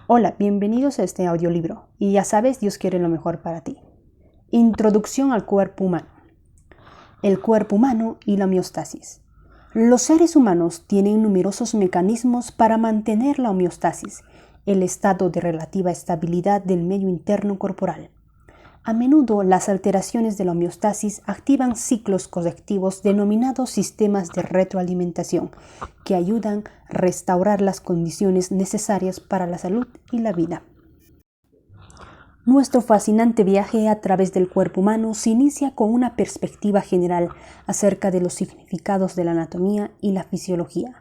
Hola, bienvenidos a este audiolibro. Y ya sabes, Dios quiere lo mejor para ti. Introducción al cuerpo humano. El cuerpo humano y la homeostasis. Los seres humanos tienen numerosos mecanismos para mantener la homeostasis, el estado de relativa estabilidad del medio interno corporal. A menudo las alteraciones de la homeostasis activan ciclos colectivos denominados sistemas de retroalimentación, que ayudan a restaurar las condiciones necesarias para la salud y la vida. Nuestro fascinante viaje a través del cuerpo humano se inicia con una perspectiva general acerca de los significados de la anatomía y la fisiología.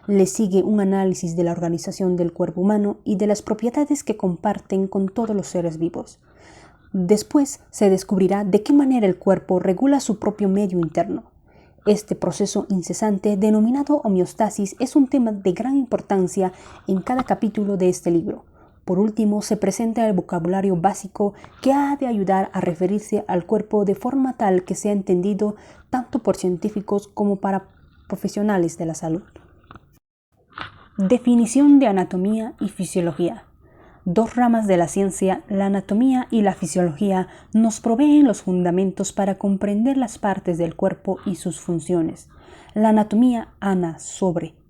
Le sigue un análisis de la organización del cuerpo humano y de las propiedades que comparten con todos los seres vivos. Después se descubrirá de qué manera el cuerpo regula su propio medio interno. Este proceso incesante, denominado homeostasis, es un tema de gran importancia en cada capítulo de este libro. Por último, se presenta el vocabulario básico que ha de ayudar a referirse al cuerpo de forma tal que sea entendido tanto por científicos como para profesionales de la salud. Definición de anatomía y fisiología. Dos ramas de la ciencia, la anatomía y la fisiología, nos proveen los fundamentos para comprender las partes del cuerpo y sus funciones. La anatomía,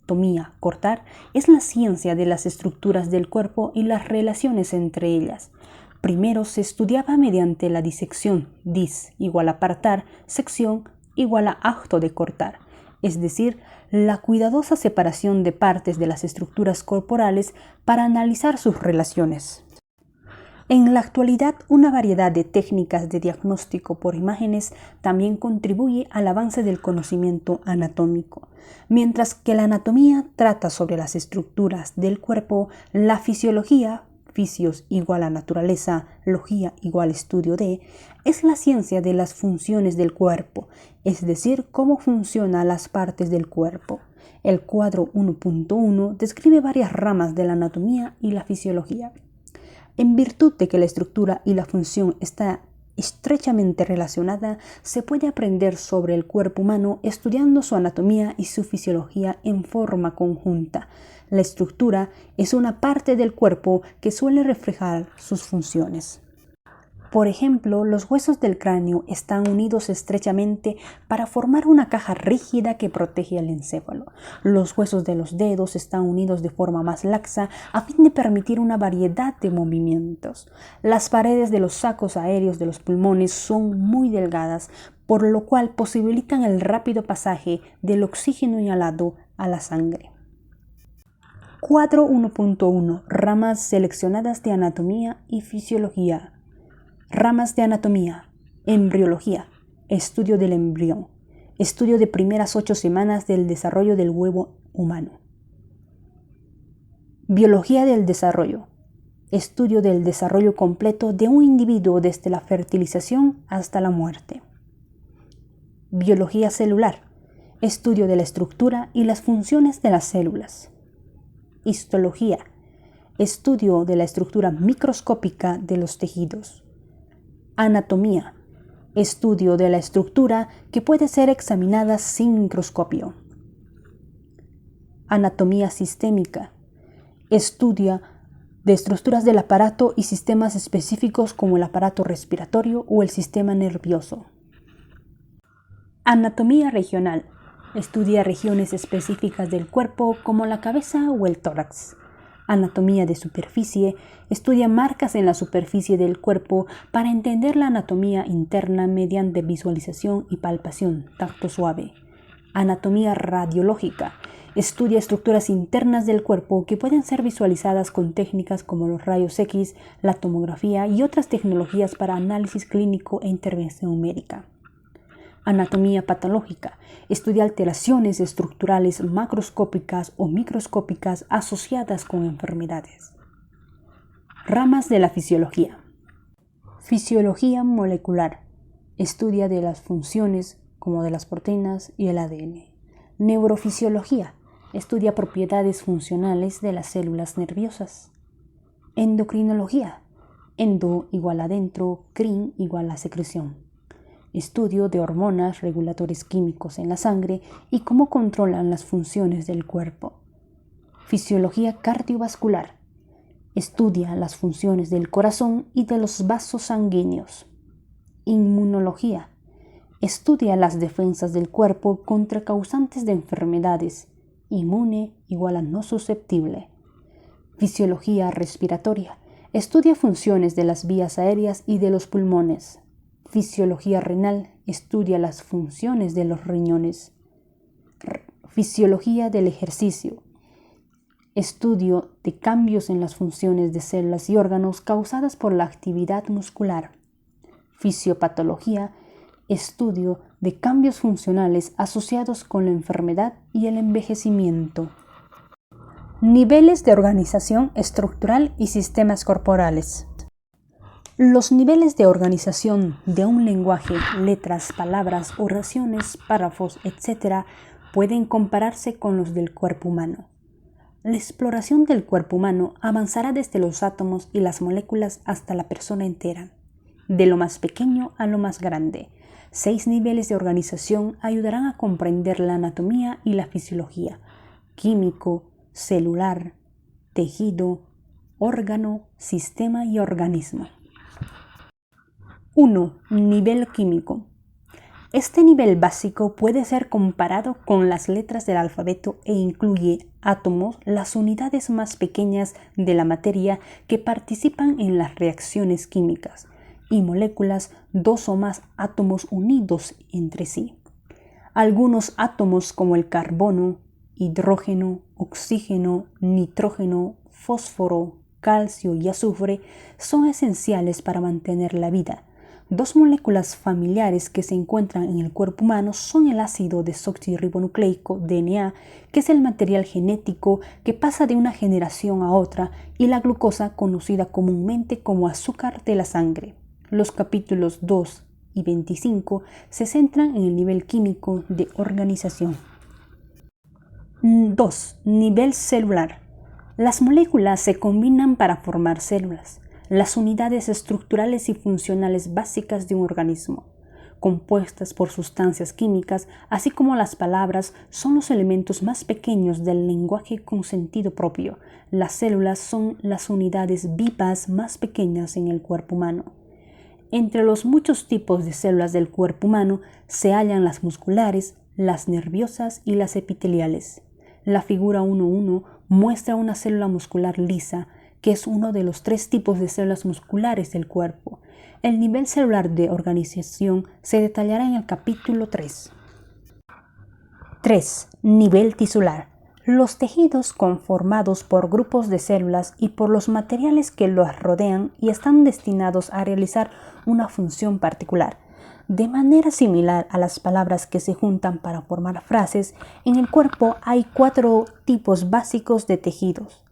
tomía, cortar, es la ciencia de las estructuras del cuerpo y las relaciones entre ellas. Primero se estudiaba mediante la disección, dis igual a apartar, sección igual a acto de cortar, es decir, la cuidadosa separación de partes de las estructuras corporales para analizar sus relaciones. En la actualidad, una variedad de técnicas de diagnóstico por imágenes también contribuye al avance del conocimiento anatómico. Mientras que la anatomía trata sobre las estructuras del cuerpo, la fisiología, fisios igual a naturaleza, logía igual estudio de, es la ciencia de las funciones del cuerpo, es decir, cómo funcionan las partes del cuerpo. El cuadro 1.1 describe varias ramas de la anatomía y la fisiología. En virtud de que la estructura y la función están estrechamente relacionada, se puede aprender sobre el cuerpo humano estudiando su anatomía y su fisiología en forma conjunta. La estructura es una parte del cuerpo que suele reflejar sus funciones. Por ejemplo, los huesos del cráneo están unidos estrechamente para formar una caja rígida que protege al encéfalo. Los huesos de los dedos están unidos de forma más laxa a fin de permitir una variedad de movimientos. Las paredes de los sacos aéreos de los pulmones son muy delgadas, por lo cual posibilitan el rápido pasaje del oxígeno inhalado a la sangre. Cuadro 1.1. Ramas seleccionadas de anatomía y fisiología. Ramas de anatomía. Embriología. Estudio del embrión. Estudio de primeras 8 semanas del desarrollo del huevo humano. Biología del desarrollo. Estudio del desarrollo completo de un individuo desde la fertilización hasta la muerte. Biología celular. Estudio de la estructura y las funciones de las células. Histología. Estudio de la estructura microscópica de los tejidos. Anatomía. Estudio de la estructura que puede ser examinada sin microscopio. Anatomía sistémica. Estudia de estructuras del aparato y sistemas específicos como el aparato respiratorio o el sistema nervioso. Anatomía regional. Estudia regiones específicas del cuerpo como la cabeza o el tórax. Anatomía de superficie. Estudia marcas en la superficie del cuerpo para entender la anatomía interna mediante visualización y palpación, tacto suave. Anatomía radiológica. Estudia estructuras internas del cuerpo que pueden ser visualizadas con técnicas como los rayos X, la tomografía y otras tecnologías para análisis clínico e intervención médica. Anatomía patológica. Estudia alteraciones estructurales macroscópicas o microscópicas asociadas con enfermedades. Ramas de la fisiología. Fisiología molecular. Estudia de las funciones como de las proteínas y el ADN. Neurofisiología. Estudia propiedades funcionales de las células nerviosas. Endocrinología. Endo igual a dentro, crin igual a secreción. Estudio de hormonas, reguladores químicos en la sangre y cómo controlan las funciones del cuerpo. Fisiología cardiovascular. Estudia las funciones del corazón y de los vasos sanguíneos. Inmunología. Estudia las defensas del cuerpo contra causantes de enfermedades. Inmune igual a no susceptible. Fisiología respiratoria. Estudia funciones de las vías aéreas y de los pulmones. Fisiología renal. Estudia las funciones de los riñones. Fisiología del ejercicio. Estudio de cambios en las funciones de células y órganos causadas por la actividad muscular. Fisiopatología. Estudio de cambios funcionales asociados con la enfermedad y el envejecimiento. Niveles de organización estructural y sistemas corporales. Los niveles de organización de un lenguaje, letras, palabras, oraciones, párrafos, etc., pueden compararse con los del cuerpo humano. La exploración del cuerpo humano avanzará desde los átomos y las moléculas hasta la persona entera, de lo más pequeño a lo más grande. 6 niveles de organización ayudarán a comprender la anatomía y la fisiología, químico, celular, tejido, órgano, sistema y organismo. 1. Nivel químico. Este nivel básico puede ser comparado con las letras del alfabeto e incluye átomos, las unidades más pequeñas de la materia que participan en las reacciones químicas, y moléculas, 2 o más átomos unidos entre sí. Algunos átomos como el carbono, hidrógeno, oxígeno, nitrógeno, fósforo, calcio y azufre son esenciales para mantener la vida. 2 moléculas familiares que se encuentran en el cuerpo humano son el ácido desoxirribonucleico, DNA, que es el material genético que pasa de una generación a otra, y la glucosa, conocida comúnmente como azúcar de la sangre. Los capítulos 2 y 25 se centran en el nivel químico de organización. 2. Nivel celular. Las moléculas se combinan para formar células, las unidades estructurales y funcionales básicas de un organismo. Compuestas por sustancias químicas, así como las palabras, son los elementos más pequeños del lenguaje con sentido propio. Las células son las unidades vivas más pequeñas en el cuerpo humano. Entre los muchos tipos de células del cuerpo humano se hallan las musculares, las nerviosas y las epiteliales. La figura 1.1 muestra una célula muscular lisa, que es uno de los 3 tipos de células musculares del cuerpo. El nivel celular de organización se detallará en el capítulo 3. 3. Nivel tisular. Los tejidos conformados por grupos de células y por los materiales que los rodean y están destinados a realizar una función particular. De manera similar a las palabras que se juntan para formar frases, en el cuerpo hay 4 tipos básicos de tejidos: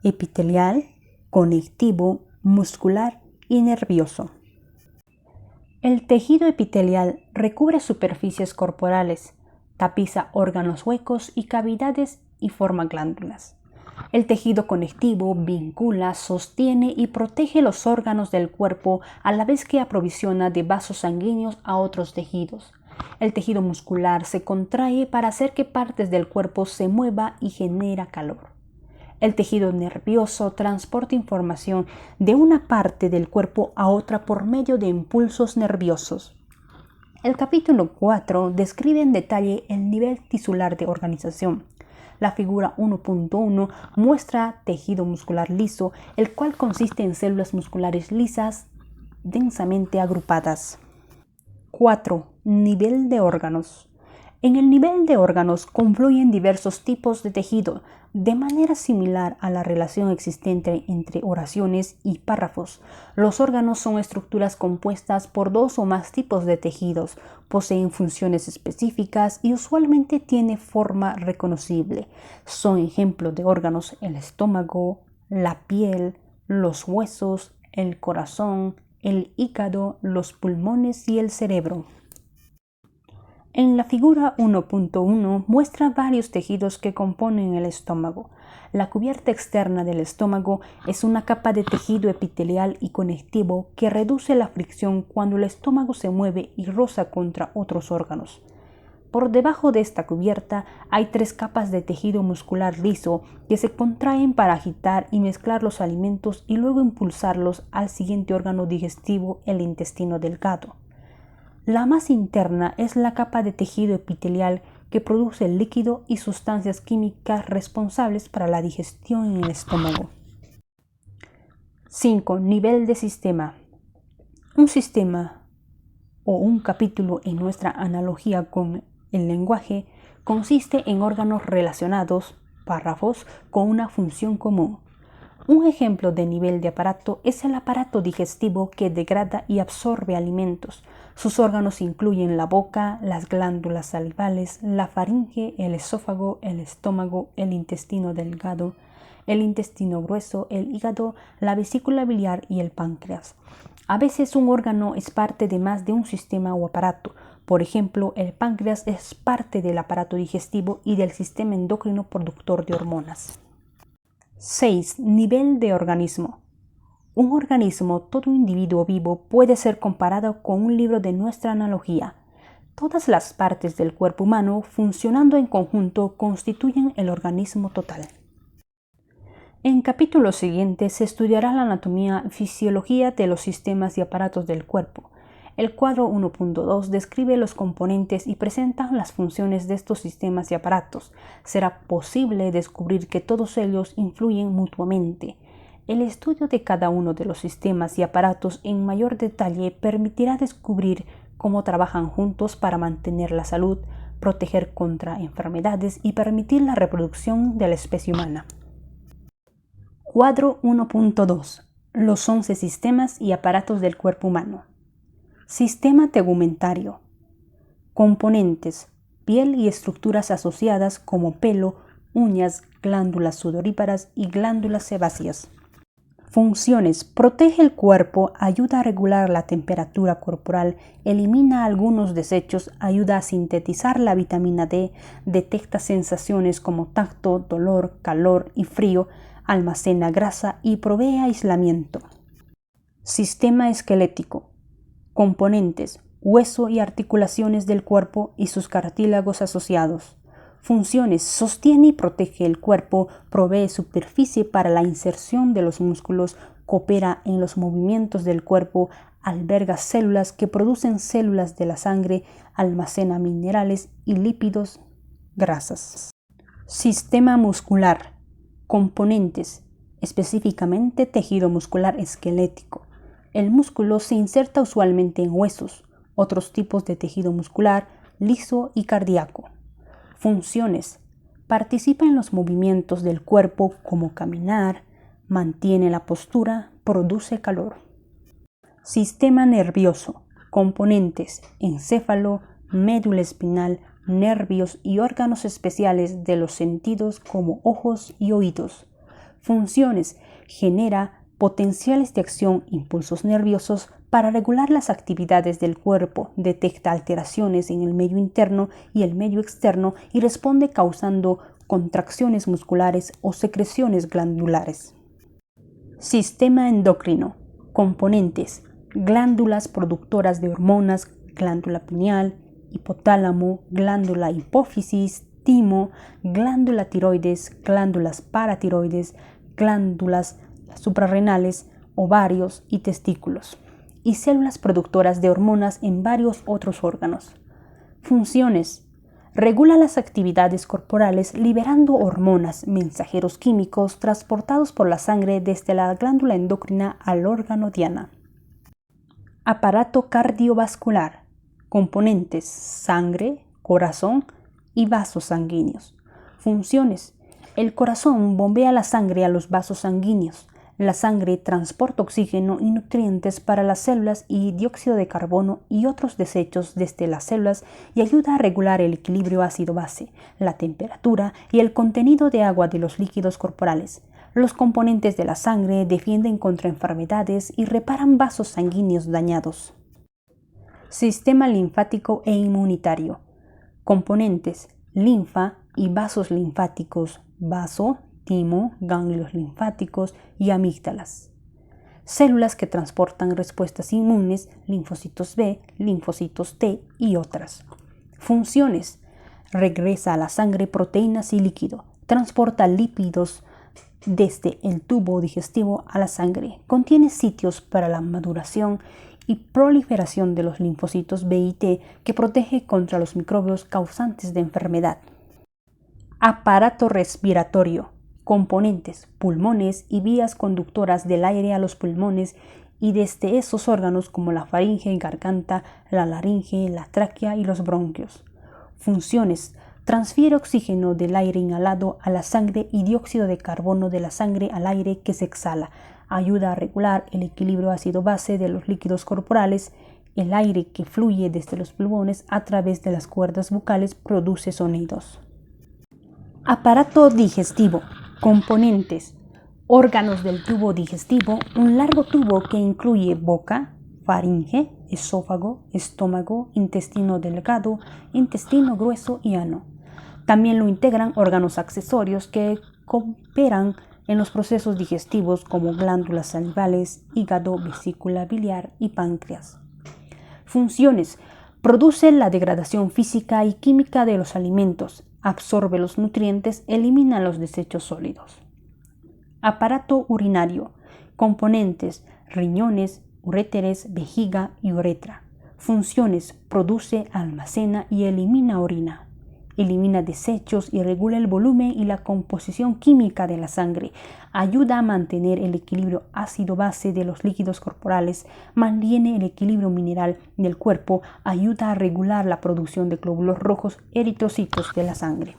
epitelial, conectivo, muscular y nervioso. El tejido epitelial recubre superficies corporales, tapiza órganos huecos y cavidades y forma glándulas. El tejido conectivo vincula, sostiene y protege los órganos del cuerpo a la vez que aprovisiona de vasos sanguíneos a otros tejidos. El tejido muscular se contrae para hacer que partes del cuerpo se mueva y genera calor. El tejido nervioso transporta información de una parte del cuerpo a otra por medio de impulsos nerviosos. El capítulo 4 describe en detalle el nivel tisular de organización. La figura 1.1 muestra tejido muscular liso, el cual consiste en células musculares lisas densamente agrupadas. 4. Nivel de órganos. En el nivel de órganos confluyen diversos tipos de tejido, de manera similar a la relación existente entre oraciones y párrafos. Los órganos son estructuras compuestas por 2 o más tipos de tejidos, poseen funciones específicas y usualmente tienen forma reconocible. Son ejemplos de órganos el estómago, la piel, los huesos, el corazón, el hígado, los pulmones y el cerebro. En la figura 1.1 muestra varios tejidos que componen el estómago. La cubierta externa del estómago es una capa de tejido epitelial y conectivo que reduce la fricción cuando el estómago se mueve y roza contra otros órganos. Por debajo de esta cubierta hay 3 capas de tejido muscular liso que se contraen para agitar y mezclar los alimentos y luego impulsarlos al siguiente órgano digestivo, el intestino delgado. La más interna es la capa de tejido epitelial que produce el líquido y sustancias químicas responsables para la digestión en el estómago. 5. Nivel de sistema. Un sistema o un capítulo en nuestra analogía con el lenguaje consiste en órganos relacionados, párrafos, con una función común. Un ejemplo de nivel de aparato es el aparato digestivo que degrada y absorbe alimentos. Sus órganos incluyen la boca, las glándulas salivales, la faringe, el esófago, el estómago, el intestino delgado, el intestino grueso, el hígado, la vesícula biliar y el páncreas. A veces un órgano es parte de más de un sistema o aparato. Por ejemplo, el páncreas es parte del aparato digestivo y del sistema endocrino productor de hormonas. 6. Nivel de organismo. Un organismo, todo individuo vivo, puede ser comparado con un libro de nuestra analogía. Todas las partes del cuerpo humano, funcionando en conjunto, constituyen el organismo total. En capítulos siguientes se estudiará la anatomía y fisiología de los sistemas y aparatos del cuerpo. El cuadro 1.2 describe los componentes y presenta las funciones de estos sistemas y aparatos. Será posible descubrir que todos ellos influyen mutuamente. El estudio de cada uno de los sistemas y aparatos en mayor detalle permitirá descubrir cómo trabajan juntos para mantener la salud, proteger contra enfermedades y permitir la reproducción de la especie humana. Cuadro 1.2. Los 11 sistemas y aparatos del cuerpo humano. Sistema tegumentario. Componentes: piel y estructuras asociadas como pelo, uñas, glándulas sudoríparas y glándulas sebáceas. Funciones: protege el cuerpo, ayuda a regular la temperatura corporal, elimina algunos desechos, ayuda a sintetizar la vitamina D, detecta sensaciones como tacto, dolor, calor y frío, almacena grasa y provee aislamiento. Sistema esquelético. Componentes: hueso y articulaciones del cuerpo y sus cartílagos asociados. Funciones: sostiene y protege el cuerpo, provee superficie para la inserción de los músculos, coopera en los movimientos del cuerpo, alberga células que producen células de la sangre, almacena minerales y lípidos, grasas. Sistema muscular. Componentes: específicamente tejido muscular esquelético. El músculo se inserta usualmente en huesos, otros tipos de tejido muscular, liso y cardíaco. Funciones: participa en los movimientos del cuerpo como caminar, mantiene la postura, produce calor. Sistema nervioso. Componentes: encéfalo, médula espinal, nervios y órganos especiales de los sentidos como ojos y oídos. Funciones: genera potenciales de acción, impulsos nerviosos para regular las actividades del cuerpo, detecta alteraciones en el medio interno y el medio externo y responde causando contracciones musculares o secreciones glandulares. Sistema endocrino. Componentes: glándulas productoras de hormonas, glándula pineal, hipotálamo, glándula hipófisis, timo, glándula tiroides, glándulas paratiroides, glándulas suprarrenales, ovarios y testículos, y células productoras de hormonas en varios otros órganos. Funciones: regula las actividades corporales liberando hormonas, mensajeros químicos transportados por la sangre desde la glándula endocrina al órgano diana. Aparato cardiovascular. Componentes: sangre, corazón y vasos sanguíneos. Funciones: el corazón bombea la sangre a los vasos sanguíneos. La sangre transporta oxígeno y nutrientes para las células y dióxido de carbono y otros desechos desde las células y ayuda a regular el equilibrio ácido-base, la temperatura y el contenido de agua de los líquidos corporales. Los componentes de la sangre defienden contra enfermedades y reparan vasos sanguíneos dañados. Sistema linfático e inmunitario. Componentes: linfa y vasos linfáticos, vaso, timo, ganglios linfáticos y amígdalas. Células que transportan respuestas inmunes, linfocitos B, linfocitos T y otras. Funciones: regresa a la sangre proteínas y líquido, transporta lípidos desde el tubo digestivo a la sangre, contiene sitios para la maduración y proliferación de los linfocitos B y T que protege contra los microbios causantes de enfermedad. Aparato respiratorio. Componentes, pulmones y vías conductoras del aire a los pulmones y desde esos órganos como la faringe y garganta, la laringe, la tráquea y los bronquios. Funciones. Transfiere oxígeno del aire inhalado a la sangre y dióxido de carbono de la sangre al aire que se exhala. Ayuda a regular el equilibrio ácido-base de los líquidos corporales. El aire que fluye desde los pulmones a través de las cuerdas vocales produce sonidos. Aparato digestivo. Componentes. Órganos del tubo digestivo, un largo tubo que incluye boca, faringe, esófago, estómago, intestino delgado, intestino grueso y ano. También lo integran órganos accesorios que cooperan en los procesos digestivos como glándulas salivales, hígado, vesícula biliar y páncreas. Funciones. Produce la degradación física y química de los alimentos, absorbe los nutrientes, elimina los desechos sólidos. Aparato urinario. Componentes: riñones, uréteres, vejiga y uretra. Funciones: produce, almacena y elimina orina. Elimina desechos y regula el volumen y la composición química de la sangre. Ayuda a mantener el equilibrio ácido-base de los líquidos corporales. Mantiene el equilibrio mineral del cuerpo. Ayuda a regular la producción de glóbulos rojos eritrocitos de la sangre.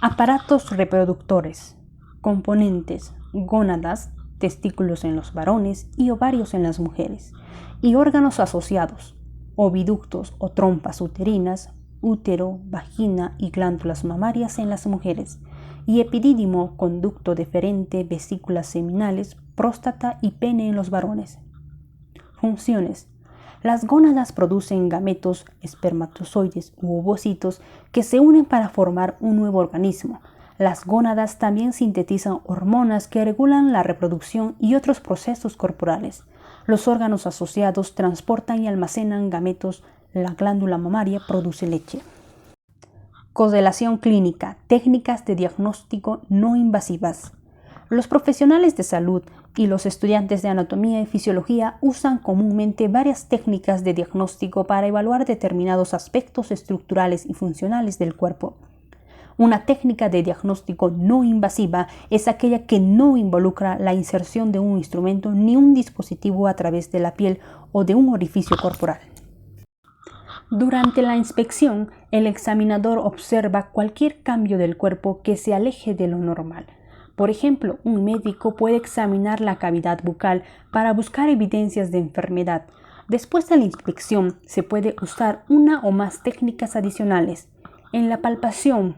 Aparatos reproductores. Componentes: gónadas, testículos en los varones y ovarios en las mujeres. Y órganos asociados: oviductos o trompas uterinas, útero, vagina y glándulas mamarias en las mujeres, y epidídimo, conducto deferente, vesículas seminales, próstata y pene en los varones. Funciones: las gónadas producen gametos, espermatozoides u ovocitos que se unen para formar un nuevo organismo. Las gónadas también sintetizan hormonas que regulan la reproducción y otros procesos corporales. Los órganos asociados transportan y almacenan gametos. La glándula mamaria produce leche. Correlación clínica. Técnicas de diagnóstico no invasivas. Los profesionales de salud y los estudiantes de anatomía y fisiología usan comúnmente varias técnicas de diagnóstico para evaluar determinados aspectos estructurales y funcionales del cuerpo. Una técnica de diagnóstico no invasiva es aquella que no involucra la inserción de un instrumento ni un dispositivo a través de la piel o de un orificio corporal. Durante la inspección, el examinador observa cualquier cambio del cuerpo que se aleje de lo normal. Por ejemplo, un médico puede examinar la cavidad bucal para buscar evidencias de enfermedad. Después de la inspección, se puede usar una o más técnicas adicionales. En la palpación,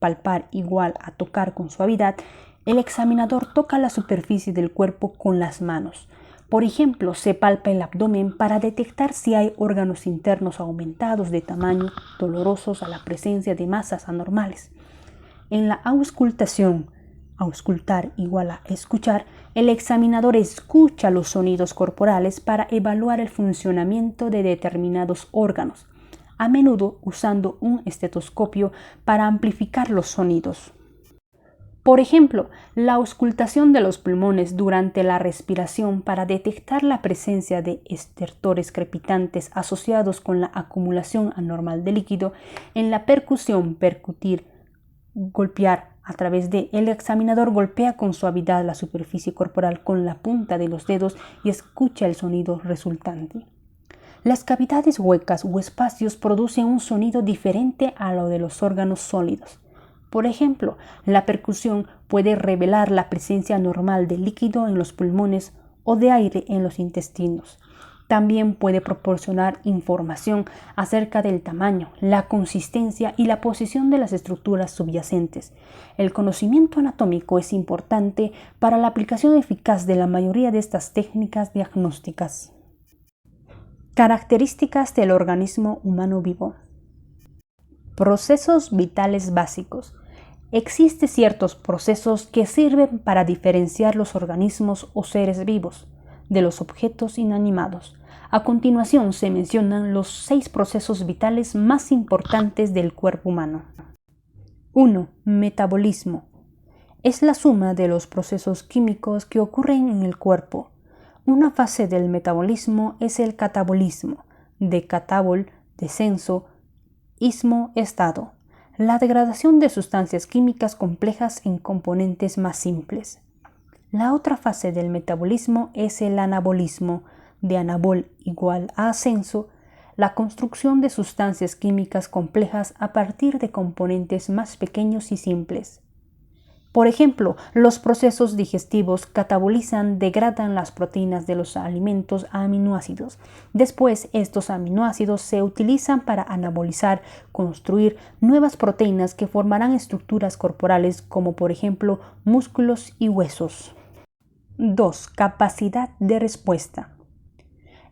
palpar igual a tocar con suavidad, el examinador toca la superficie del cuerpo con las manos. Por ejemplo, se palpa el abdomen para detectar si hay órganos internos aumentados de tamaño, dolorosos a la presencia de masas anormales. En la auscultación, auscultar igual a escuchar, el examinador escucha los sonidos corporales para evaluar el funcionamiento de determinados órganos, a menudo usando un estetoscopio para amplificar los sonidos. Por ejemplo, la auscultación de los pulmones durante la respiración para detectar la presencia de estertores crepitantes asociados con la acumulación anormal de líquido. En la percusión, percutir, golpear a través de el examinador golpea con suavidad la superficie corporal con la punta de los dedos y escucha el sonido resultante. Las cavidades huecas o espacios producen un sonido diferente a lo de los órganos sólidos. Por ejemplo, la percusión puede revelar la presencia anormal de líquido en los pulmones o de aire en los intestinos. También puede proporcionar información acerca del tamaño, la consistencia y la posición de las estructuras subyacentes. El conocimiento anatómico es importante para la aplicación eficaz de la mayoría de estas técnicas diagnósticas. Características del organismo humano vivo. Procesos vitales básicos. Existen ciertos procesos que sirven para diferenciar los organismos o seres vivos. de los objetos inanimados. A continuación se mencionan los 6 procesos vitales más importantes del cuerpo humano. 1. Metabolismo. Es la suma de los procesos químicos que ocurren en el cuerpo. Una fase del metabolismo es el catabolismo, de catabol, descenso, ismo, estado, la degradación de sustancias químicas complejas en componentes más simples. La otra fase del metabolismo es el anabolismo, de anabol igual a ascenso, la construcción de sustancias químicas complejas a partir de componentes más pequeños y simples. Por ejemplo, los procesos digestivos catabolizan, degradan las proteínas de los alimentos a aminoácidos. Después, estos aminoácidos se utilizan para anabolizar, construir nuevas proteínas que formarán estructuras corporales como por ejemplo músculos y huesos. 2. Capacidad de respuesta.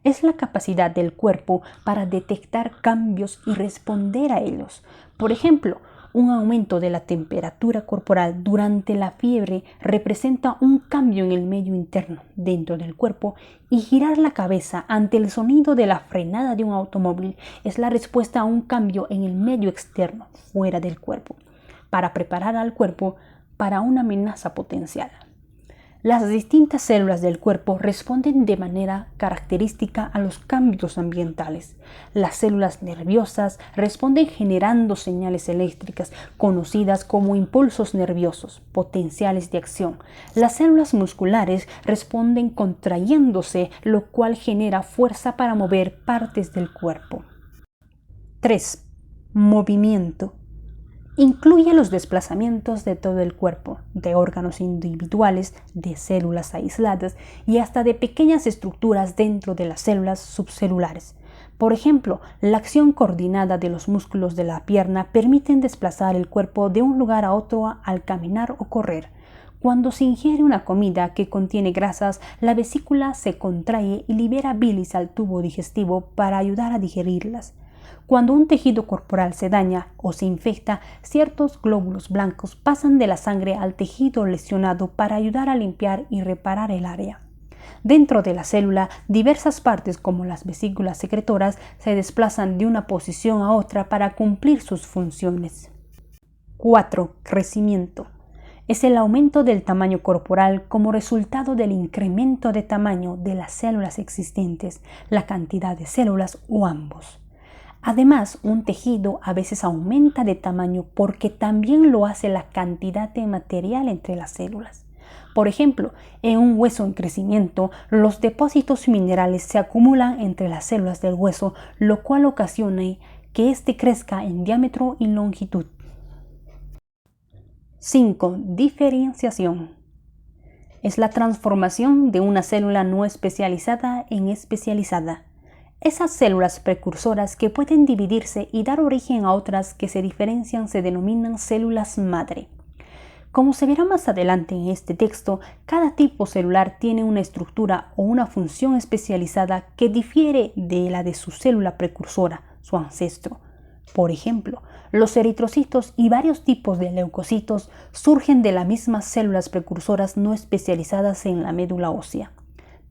Es la capacidad del cuerpo para detectar cambios y responder a ellos. Por ejemplo, un aumento de la temperatura corporal durante la fiebre representa un cambio en el medio interno dentro del cuerpo, y girar la cabeza ante el sonido de la frenada de un automóvil es la respuesta a un cambio en el medio externo, fuera del cuerpo, para preparar al cuerpo para una amenaza potencial. Las distintas células del cuerpo responden de manera característica a los cambios ambientales. Las células nerviosas responden generando señales eléctricas conocidas como impulsos nerviosos, potenciales de acción. Las células musculares responden contrayéndose, lo cual genera fuerza para mover partes del cuerpo. 3. Movimiento. Incluye los desplazamientos de todo el cuerpo, de órganos individuales, de células aisladas y hasta de pequeñas estructuras dentro de las células subcelulares. Por ejemplo, la acción coordinada de los músculos de la pierna permiten desplazar el cuerpo de un lugar a otro al caminar o correr. Cuando se ingiere una comida que contiene grasas, la vesícula se contrae y libera bilis al tubo digestivo para ayudar a digerirlas. Cuando un tejido corporal se daña o se infecta, ciertos glóbulos blancos pasan de la sangre al tejido lesionado para ayudar a limpiar y reparar el área. Dentro de la célula, diversas partes como las vesículas secretoras se desplazan de una posición a otra para cumplir sus funciones. 4. Crecimiento. Es el aumento del tamaño corporal como resultado del incremento de tamaño de las células existentes, la cantidad de células o ambos. Además, un tejido a veces aumenta de tamaño porque también lo hace la cantidad de material entre las células. Por ejemplo, en un hueso en crecimiento, los depósitos minerales se acumulan entre las células del hueso, lo cual ocasiona que éste crezca en diámetro y longitud. 5. Diferenciación. Es la transformación de una célula no especializada en especializada. Esas células precursoras que pueden dividirse y dar origen a otras que se diferencian se denominan células madre. Como se verá más adelante en este texto, cada tipo celular tiene una estructura o una función especializada que difiere de la de su célula precursora, su ancestro. Por ejemplo, los eritrocitos y varios tipos de leucocitos surgen de las mismas células precursoras no especializadas en la médula ósea.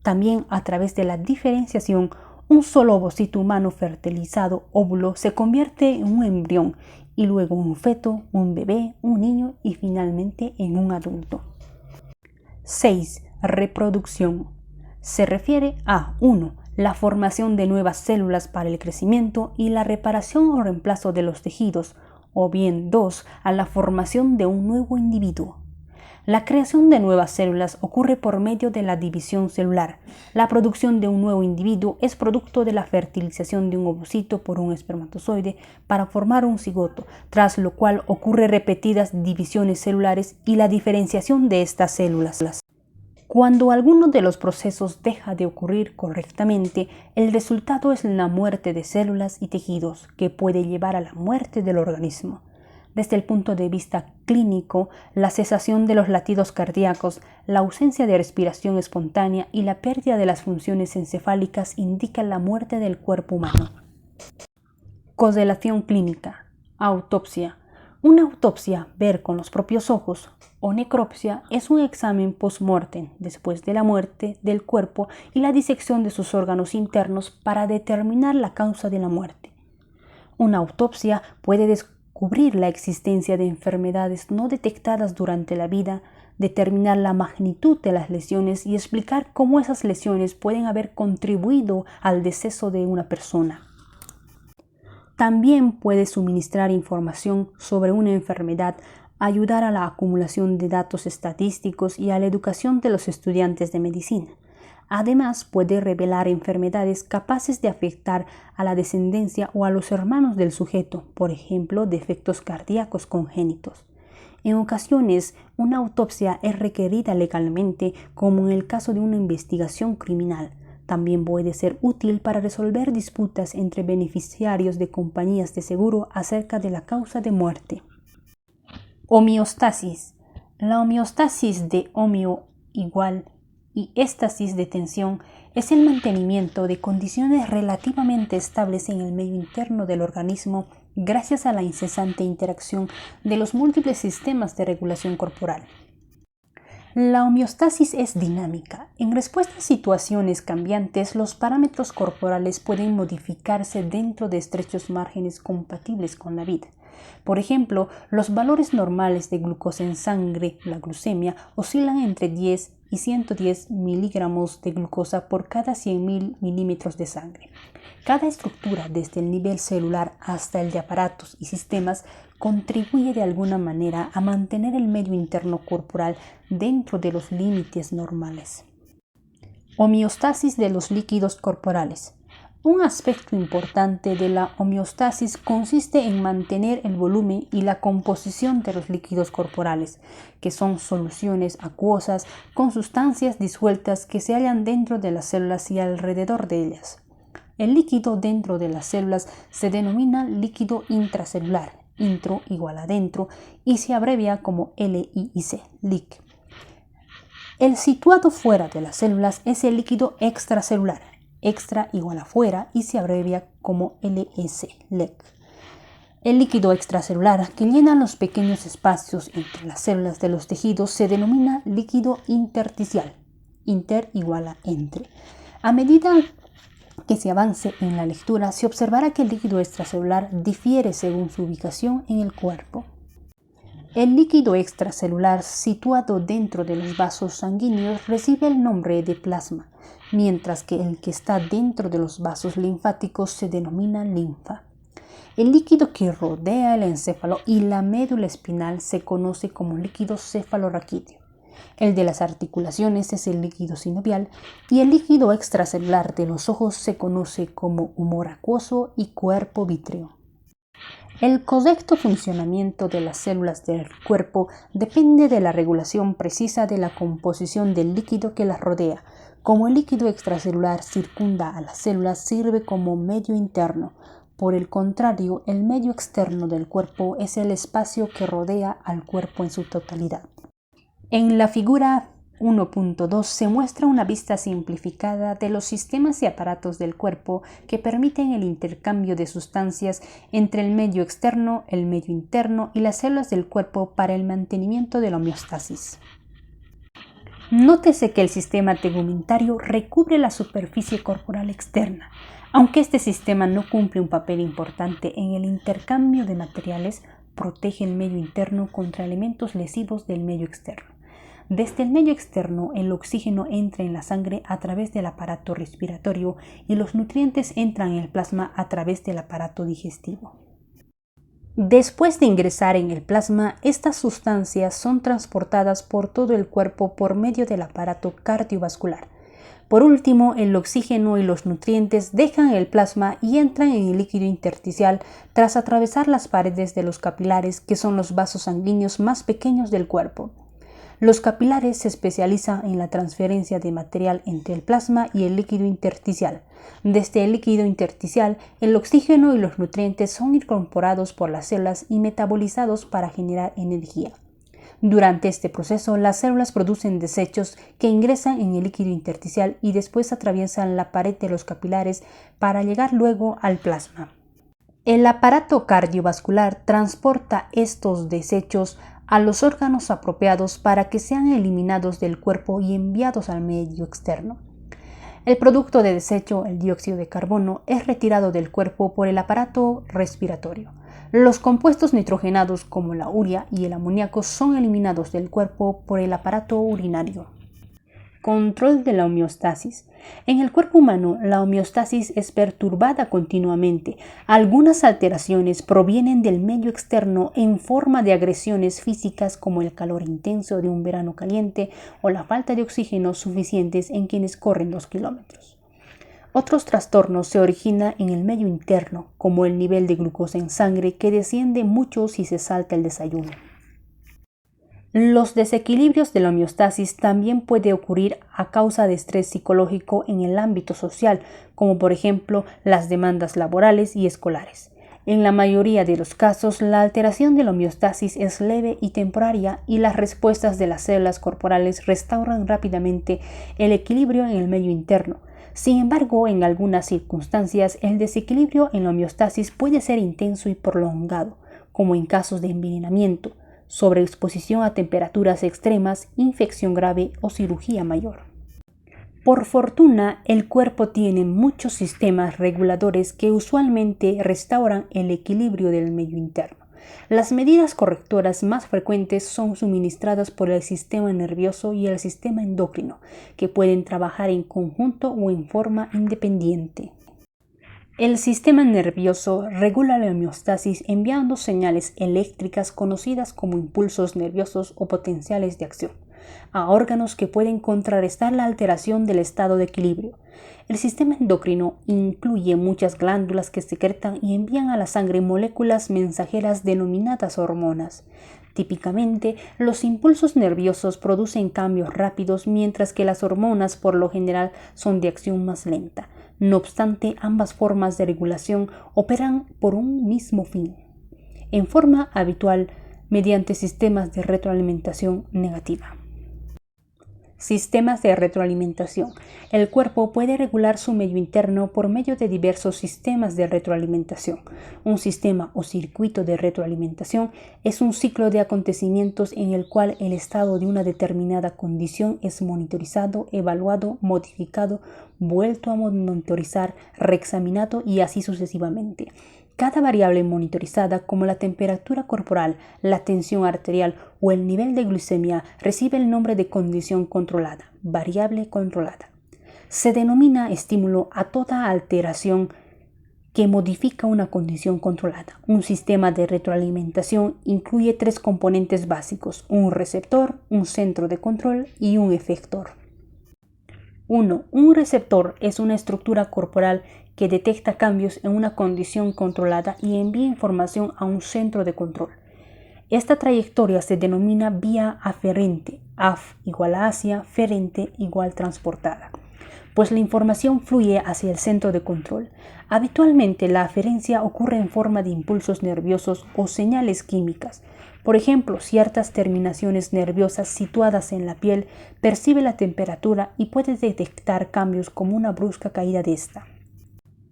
También, a través de la diferenciación, un solo ovocito humano fertilizado óvulo se convierte en un embrión y luego un feto, un bebé, un niño y finalmente en un adulto. 6. Reproducción. Se refiere a 1. La formación de nuevas células para el crecimiento y la reparación o reemplazo de los tejidos, o bien 2. A la formación de un nuevo individuo. La creación de nuevas células ocurre por medio de la división celular. La producción de un nuevo individuo es producto de la fertilización de un ovocito por un espermatozoide para formar un cigoto, tras lo cual ocurre repetidas divisiones celulares y la diferenciación de estas células. Cuando alguno de los procesos deja de ocurrir correctamente, el resultado es la muerte de células y tejidos, que puede llevar a la muerte del organismo. Desde el punto de vista clínico, la cesación de los latidos cardíacos, la ausencia de respiración espontánea y la pérdida de las funciones encefálicas indican la muerte del cuerpo humano. Correlación clínica. Autopsia. Una autopsia, ver con los propios ojos, o necropsia es un examen post-mortem, después de la muerte del cuerpo y la disección de sus órganos internos para determinar la causa de la muerte. Una autopsia puede descubrir la existencia de enfermedades no detectadas durante la vida, determinar la magnitud de las lesiones y explicar cómo esas lesiones pueden haber contribuido al deceso de una persona. También puede suministrar información sobre una enfermedad, ayudar a la acumulación de datos estadísticos y a la educación de los estudiantes de medicina. Además, puede revelar enfermedades capaces de afectar a la descendencia o a los hermanos del sujeto, por ejemplo, defectos cardíacos congénitos. En ocasiones, una autopsia es requerida legalmente, como en el caso de una investigación criminal. También puede ser útil para resolver disputas entre beneficiarios de compañías de seguro acerca de la causa de muerte. Homeostasis. La homeostasis de homeo igual y éstasis de tensión es el mantenimiento de condiciones relativamente estables en el medio interno del organismo gracias a la incesante interacción de los múltiples sistemas de regulación corporal. La homeostasis es dinámica. En respuesta a situaciones cambiantes, los parámetros corporales pueden modificarse dentro de estrechos márgenes compatibles con la vida. Por ejemplo, los valores normales de glucosa en sangre, la glucemia, oscilan entre 10 y 110 miligramos de glucosa por cada 100.000 milímetros de sangre. Cada estructura, desde el nivel celular hasta el de aparatos y sistemas, contribuye de alguna manera a mantener el medio interno corporal dentro de los límites normales. Homeostasis de los líquidos corporales. Un aspecto importante de la homeostasis consiste en mantener el volumen y la composición de los líquidos corporales, que son soluciones acuosas con sustancias disueltas que se hallan dentro de las células y alrededor de ellas. El líquido dentro de las células se denomina líquido intracelular, intro igual adentro, y se abrevia como LIC, LIC. El situado fuera de las células es el líquido extracelular, extra igual afuera, y se abrevia como LS, LEC. El líquido extracelular que llena los pequeños espacios entre las células de los tejidos se denomina líquido intersticial, inter igual a entre. A medida que se avance en la lectura, se observará que el líquido extracelular difiere según su ubicación en el cuerpo. El líquido extracelular situado dentro de los vasos sanguíneos recibe el nombre de plasma, mientras que el que está dentro de los vasos linfáticos se denomina linfa. El líquido que rodea el encéfalo y la médula espinal se conoce como líquido cefalorraquídeo. El de las articulaciones es el líquido sinovial y el líquido extracelular de los ojos se conoce como humor acuoso y cuerpo vítreo. El correcto funcionamiento de las células del cuerpo depende de la regulación precisa de la composición del líquido que las rodea. Como el líquido extracelular circunda a las células, sirve como medio interno. Por el contrario, el medio externo del cuerpo es el espacio que rodea al cuerpo en su totalidad. En la figura 1.2 se muestra una vista simplificada de los sistemas y aparatos del cuerpo que permiten el intercambio de sustancias entre el medio externo, el medio interno y las células del cuerpo para el mantenimiento de la homeostasis. Nótese que el sistema tegumentario recubre la superficie corporal externa. Aunque este sistema no cumple un papel importante en el intercambio de materiales, protege el medio interno contra elementos lesivos del medio externo. Desde el medio externo, el oxígeno entra en la sangre a través del aparato respiratorio y los nutrientes entran en el plasma a través del aparato digestivo. Después de ingresar en el plasma, estas sustancias son transportadas por todo el cuerpo por medio del aparato cardiovascular. Por último, el oxígeno y los nutrientes dejan el plasma y entran en el líquido intersticial tras atravesar las paredes de los capilares, que son los vasos sanguíneos más pequeños del cuerpo. Los capilares se especializan en la transferencia de material entre el plasma y el líquido intersticial. Desde el líquido intersticial, el oxígeno y los nutrientes son incorporados por las células y metabolizados para generar energía. Durante este proceso, las células producen desechos que ingresan en el líquido intersticial y después atraviesan la pared de los capilares para llegar luego al plasma. El aparato cardiovascular transporta estos desechos a los órganos apropiados para que sean eliminados del cuerpo y enviados al medio externo. El producto de desecho, el dióxido de carbono, es retirado del cuerpo por el aparato respiratorio. Los compuestos nitrogenados como la urea y el amoníaco son eliminados del cuerpo por el aparato urinario. Control de la homeostasis. En el cuerpo humano, la homeostasis es perturbada continuamente. Algunas alteraciones provienen del medio externo en forma de agresiones físicas como el calor intenso de un verano caliente o la falta de oxígeno suficientes en quienes corren 2 kilómetros. Otros trastornos se originan en el medio interno, como el nivel de glucosa en sangre que desciende mucho si se salta el desayuno. Los desequilibrios de la homeostasis también pueden ocurrir a causa de estrés psicológico en el ámbito social, como por ejemplo las demandas laborales y escolares. En la mayoría de los casos, la alteración de la homeostasis es leve y temporaria y las respuestas de las células corporales restauran rápidamente el equilibrio en el medio interno. Sin embargo, en algunas circunstancias, el desequilibrio en la homeostasis puede ser intenso y prolongado, como en casos de envenenamiento, sobreexposición a temperaturas extremas, infección grave o cirugía mayor. Por fortuna, el cuerpo tiene muchos sistemas reguladores que usualmente restauran el equilibrio del medio interno. Las medidas correctoras más frecuentes son suministradas por el sistema nervioso y el sistema endocrino, que pueden trabajar en conjunto o en forma independiente. El sistema nervioso regula la homeostasis enviando señales eléctricas conocidas como impulsos nerviosos o potenciales de acción a órganos que pueden contrarrestar la alteración del estado de equilibrio. El sistema endocrino incluye muchas glándulas que secretan y envían a la sangre moléculas mensajeras denominadas hormonas. Típicamente, los impulsos nerviosos producen cambios rápidos, mientras que las hormonas por lo general son de acción más lenta. No obstante, ambas formas de regulación operan por un mismo fin, en forma habitual mediante sistemas de retroalimentación negativa. Sistemas de retroalimentación. El cuerpo puede regular su medio interno por medio de diversos sistemas de retroalimentación. Un sistema o circuito de retroalimentación es un ciclo de acontecimientos en el cual el estado de una determinada condición es monitorizado, evaluado, modificado, vuelto a monitorizar, reexaminado y así sucesivamente. Cada variable monitorizada, como la temperatura corporal, la tensión arterial o el nivel de glucemia, recibe el nombre de condición controlada, variable controlada. Se denomina estímulo a toda alteración que modifica una condición controlada. Un sistema de retroalimentación incluye 3 componentes básicos: un receptor, un centro de control y un efector. 1. Un receptor es una estructura corporal que detecta cambios en una condición controlada y envía información a un centro de control. Esta trayectoria se denomina vía aferente, af igual a hacia, ferente igual transportada, pues la información fluye hacia el centro de control. Habitualmente la aferencia ocurre en forma de impulsos nerviosos o señales químicas. Por ejemplo, ciertas terminaciones nerviosas situadas en la piel perciben la temperatura y puede detectar cambios como una brusca caída de esta.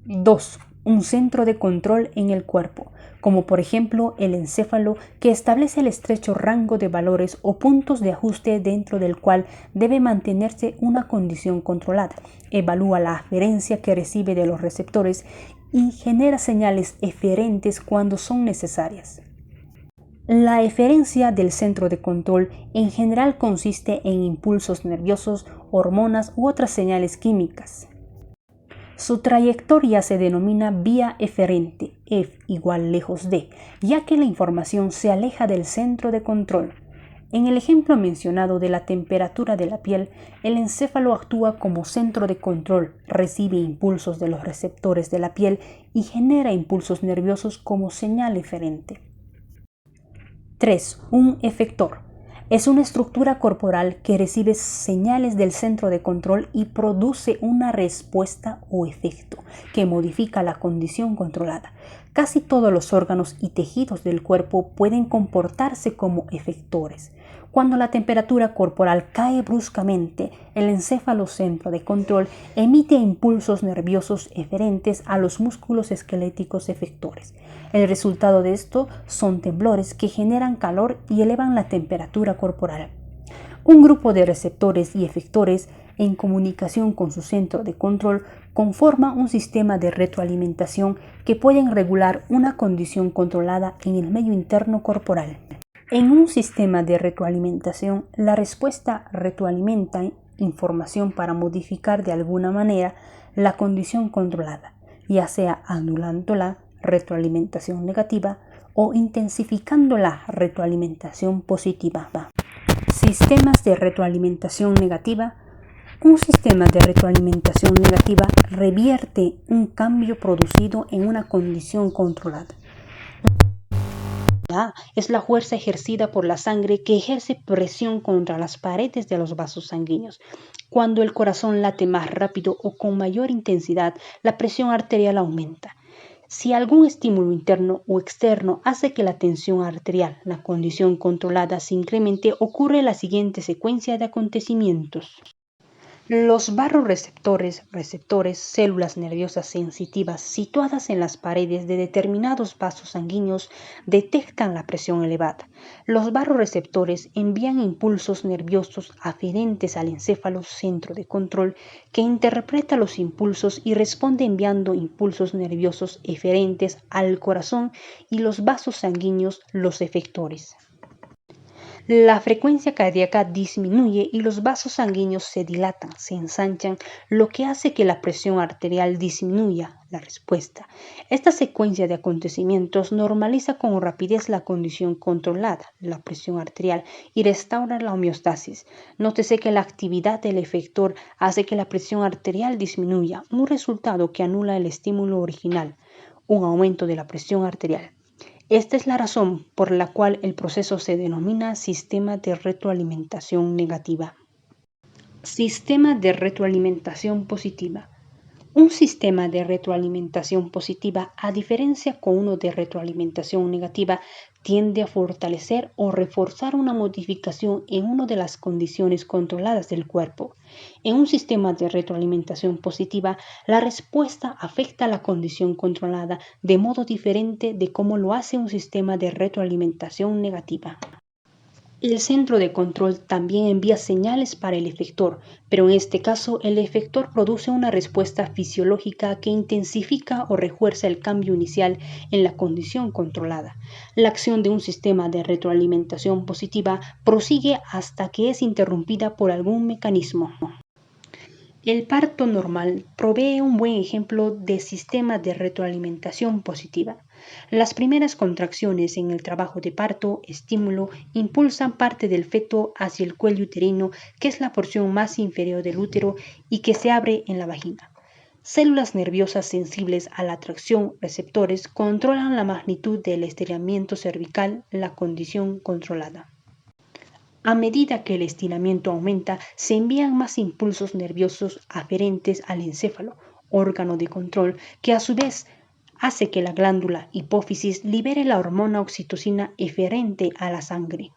2. Un centro de control en el cuerpo, como por ejemplo el encéfalo, que establece el estrecho rango de valores o puntos de ajuste dentro del cual debe mantenerse una condición controlada. Evalúa la aferencia que recibe de los receptores y genera señales eferentes cuando son necesarias. La eferencia del centro de control en general consiste en impulsos nerviosos, hormonas u otras señales químicas. Su trayectoria se denomina vía eferente, F igual lejos de, ya que la información se aleja del centro de control. En el ejemplo mencionado de la temperatura de la piel, el encéfalo actúa como centro de control, recibe impulsos de los receptores de la piel y genera impulsos nerviosos como señal eferente. 3. Un efector. Es una estructura corporal que recibe señales del centro de control y produce una respuesta o efecto que modifica la condición controlada. Casi todos los órganos y tejidos del cuerpo pueden comportarse como efectores. Cuando la temperatura corporal cae bruscamente, el encéfalo centro de control emite impulsos nerviosos eferentes a los músculos esqueléticos efectores. El resultado de esto son temblores que generan calor y elevan la temperatura corporal. Un grupo de receptores y efectores en comunicación con su centro de control conforma un sistema de retroalimentación que pueden regular una condición controlada en el medio interno corporal. En un sistema de retroalimentación, la respuesta retroalimenta información para modificar de alguna manera la condición controlada, ya sea anulando la retroalimentación negativa o intensificando la retroalimentación positiva. Sistemas de retroalimentación negativa. Un sistema de retroalimentación negativa revierte un cambio producido en una condición controlada. Es la fuerza ejercida por la sangre que ejerce presión contra las paredes de los vasos sanguíneos. Cuando el corazón late más rápido o con mayor intensidad, la presión arterial aumenta. Si algún estímulo interno o externo hace que la tensión arterial, la condición controlada, se incremente, ocurre la siguiente secuencia de acontecimientos. Los barroreceptores, células nerviosas sensitivas situadas en las paredes de determinados vasos sanguíneos, detectan la presión elevada. Los barroreceptores envían impulsos nerviosos aferentes al encéfalo centro de control, que interpreta los impulsos y responde enviando impulsos nerviosos eferentes al corazón y los vasos sanguíneos, los efectores. La frecuencia cardíaca disminuye y los vasos sanguíneos se dilatan, se ensanchan, lo que hace que la presión arterial disminuya, la respuesta. Esta secuencia de acontecimientos normaliza con rapidez la condición controlada, la presión arterial, y restaura la homeostasis. Nótese que la actividad del efector hace que la presión arterial disminuya, un resultado que anula el estímulo original, un aumento de la presión arterial. Esta es la razón por la cual el proceso se denomina sistema de retroalimentación negativa. Sistema de retroalimentación positiva. Un sistema de retroalimentación positiva, a diferencia con uno de retroalimentación negativa, tiende a fortalecer o reforzar una modificación en una de las condiciones controladas del cuerpo. En un sistema de retroalimentación positiva, la respuesta afecta a la condición controlada de modo diferente de cómo lo hace un sistema de retroalimentación negativa. El centro de control también envía señales para el efector, pero en este caso el efector produce una respuesta fisiológica que intensifica o refuerza el cambio inicial en la condición controlada. La acción de un sistema de retroalimentación positiva prosigue hasta que es interrumpida por algún mecanismo. El parto normal provee un buen ejemplo de sistema de retroalimentación positiva. Las primeras contracciones en el trabajo de parto, estímulo, impulsan parte del feto hacia el cuello uterino, que es la porción más inferior del útero y que se abre en la vagina. Células nerviosas sensibles a la atracción, receptores, controlan la magnitud del estiramiento cervical, la condición controlada. A medida que el estiramiento aumenta, se envían más impulsos nerviosos aferentes al encéfalo, órgano de control, que a su vez hace que la glándula hipófisis libere la hormona oxitocina eferente a la sangre.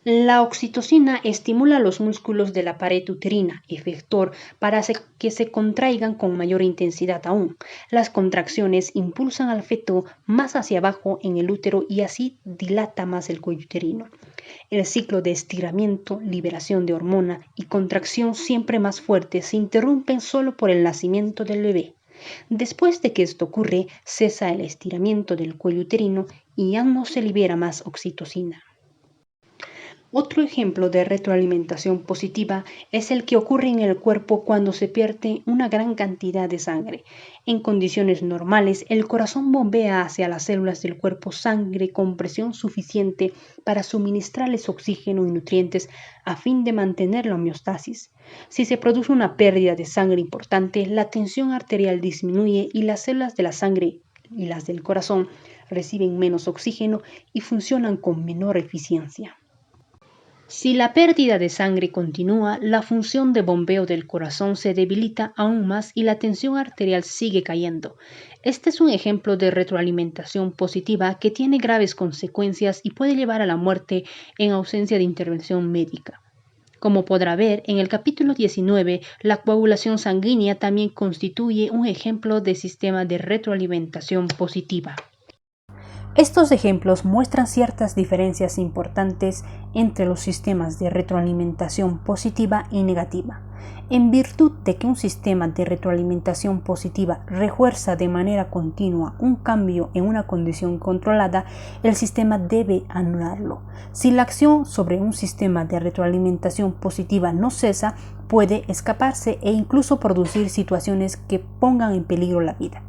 La oxitocina estimula los músculos de la pared uterina, efector, para que se contraigan con mayor intensidad aún. Las contracciones impulsan al feto más hacia abajo en el útero y así dilata más el cuello uterino. El ciclo de estiramiento, liberación de hormona y contracción siempre más fuerte se interrumpen solo por el nacimiento del bebé. Después de que esto ocurre, cesa el estiramiento del cuello uterino y ya no se libera más oxitocina. Otro ejemplo de retroalimentación positiva es el que ocurre en el cuerpo cuando se pierde una gran cantidad de sangre. En condiciones normales, el corazón bombea hacia las células del cuerpo sangre con presión suficiente para suministrarles oxígeno y nutrientes a fin de mantener la homeostasis. Si se produce una pérdida de sangre importante, la tensión arterial disminuye y las células de la sangre y las del corazón reciben menos oxígeno y funcionan con menor eficiencia. Si la pérdida de sangre continúa, la función de bombeo del corazón se debilita aún más y la tensión arterial sigue cayendo. Este es un ejemplo de retroalimentación positiva que tiene graves consecuencias y puede llevar a la muerte en ausencia de intervención médica. Como podrá ver, en el capítulo 19, la coagulación sanguínea también constituye un ejemplo de sistema de retroalimentación positiva. Estos ejemplos muestran ciertas diferencias importantes entre los sistemas de retroalimentación positiva y negativa. En virtud de que un sistema de retroalimentación positiva refuerza de manera continua un cambio en una condición controlada, el sistema debe anularlo. Si la acción sobre un sistema de retroalimentación positiva no cesa, puede escaparse e incluso producir situaciones que pongan en peligro la vida.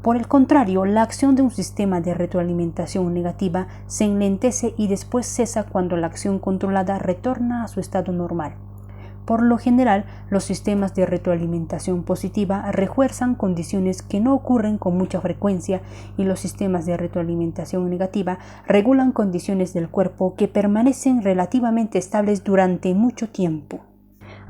Por el contrario, la acción de un sistema de retroalimentación negativa se enlentece y después cesa cuando la acción controlada retorna a su estado normal. Por lo general, los sistemas de retroalimentación positiva refuerzan condiciones que no ocurren con mucha frecuencia y los sistemas de retroalimentación negativa regulan condiciones del cuerpo que permanecen relativamente estables durante mucho tiempo.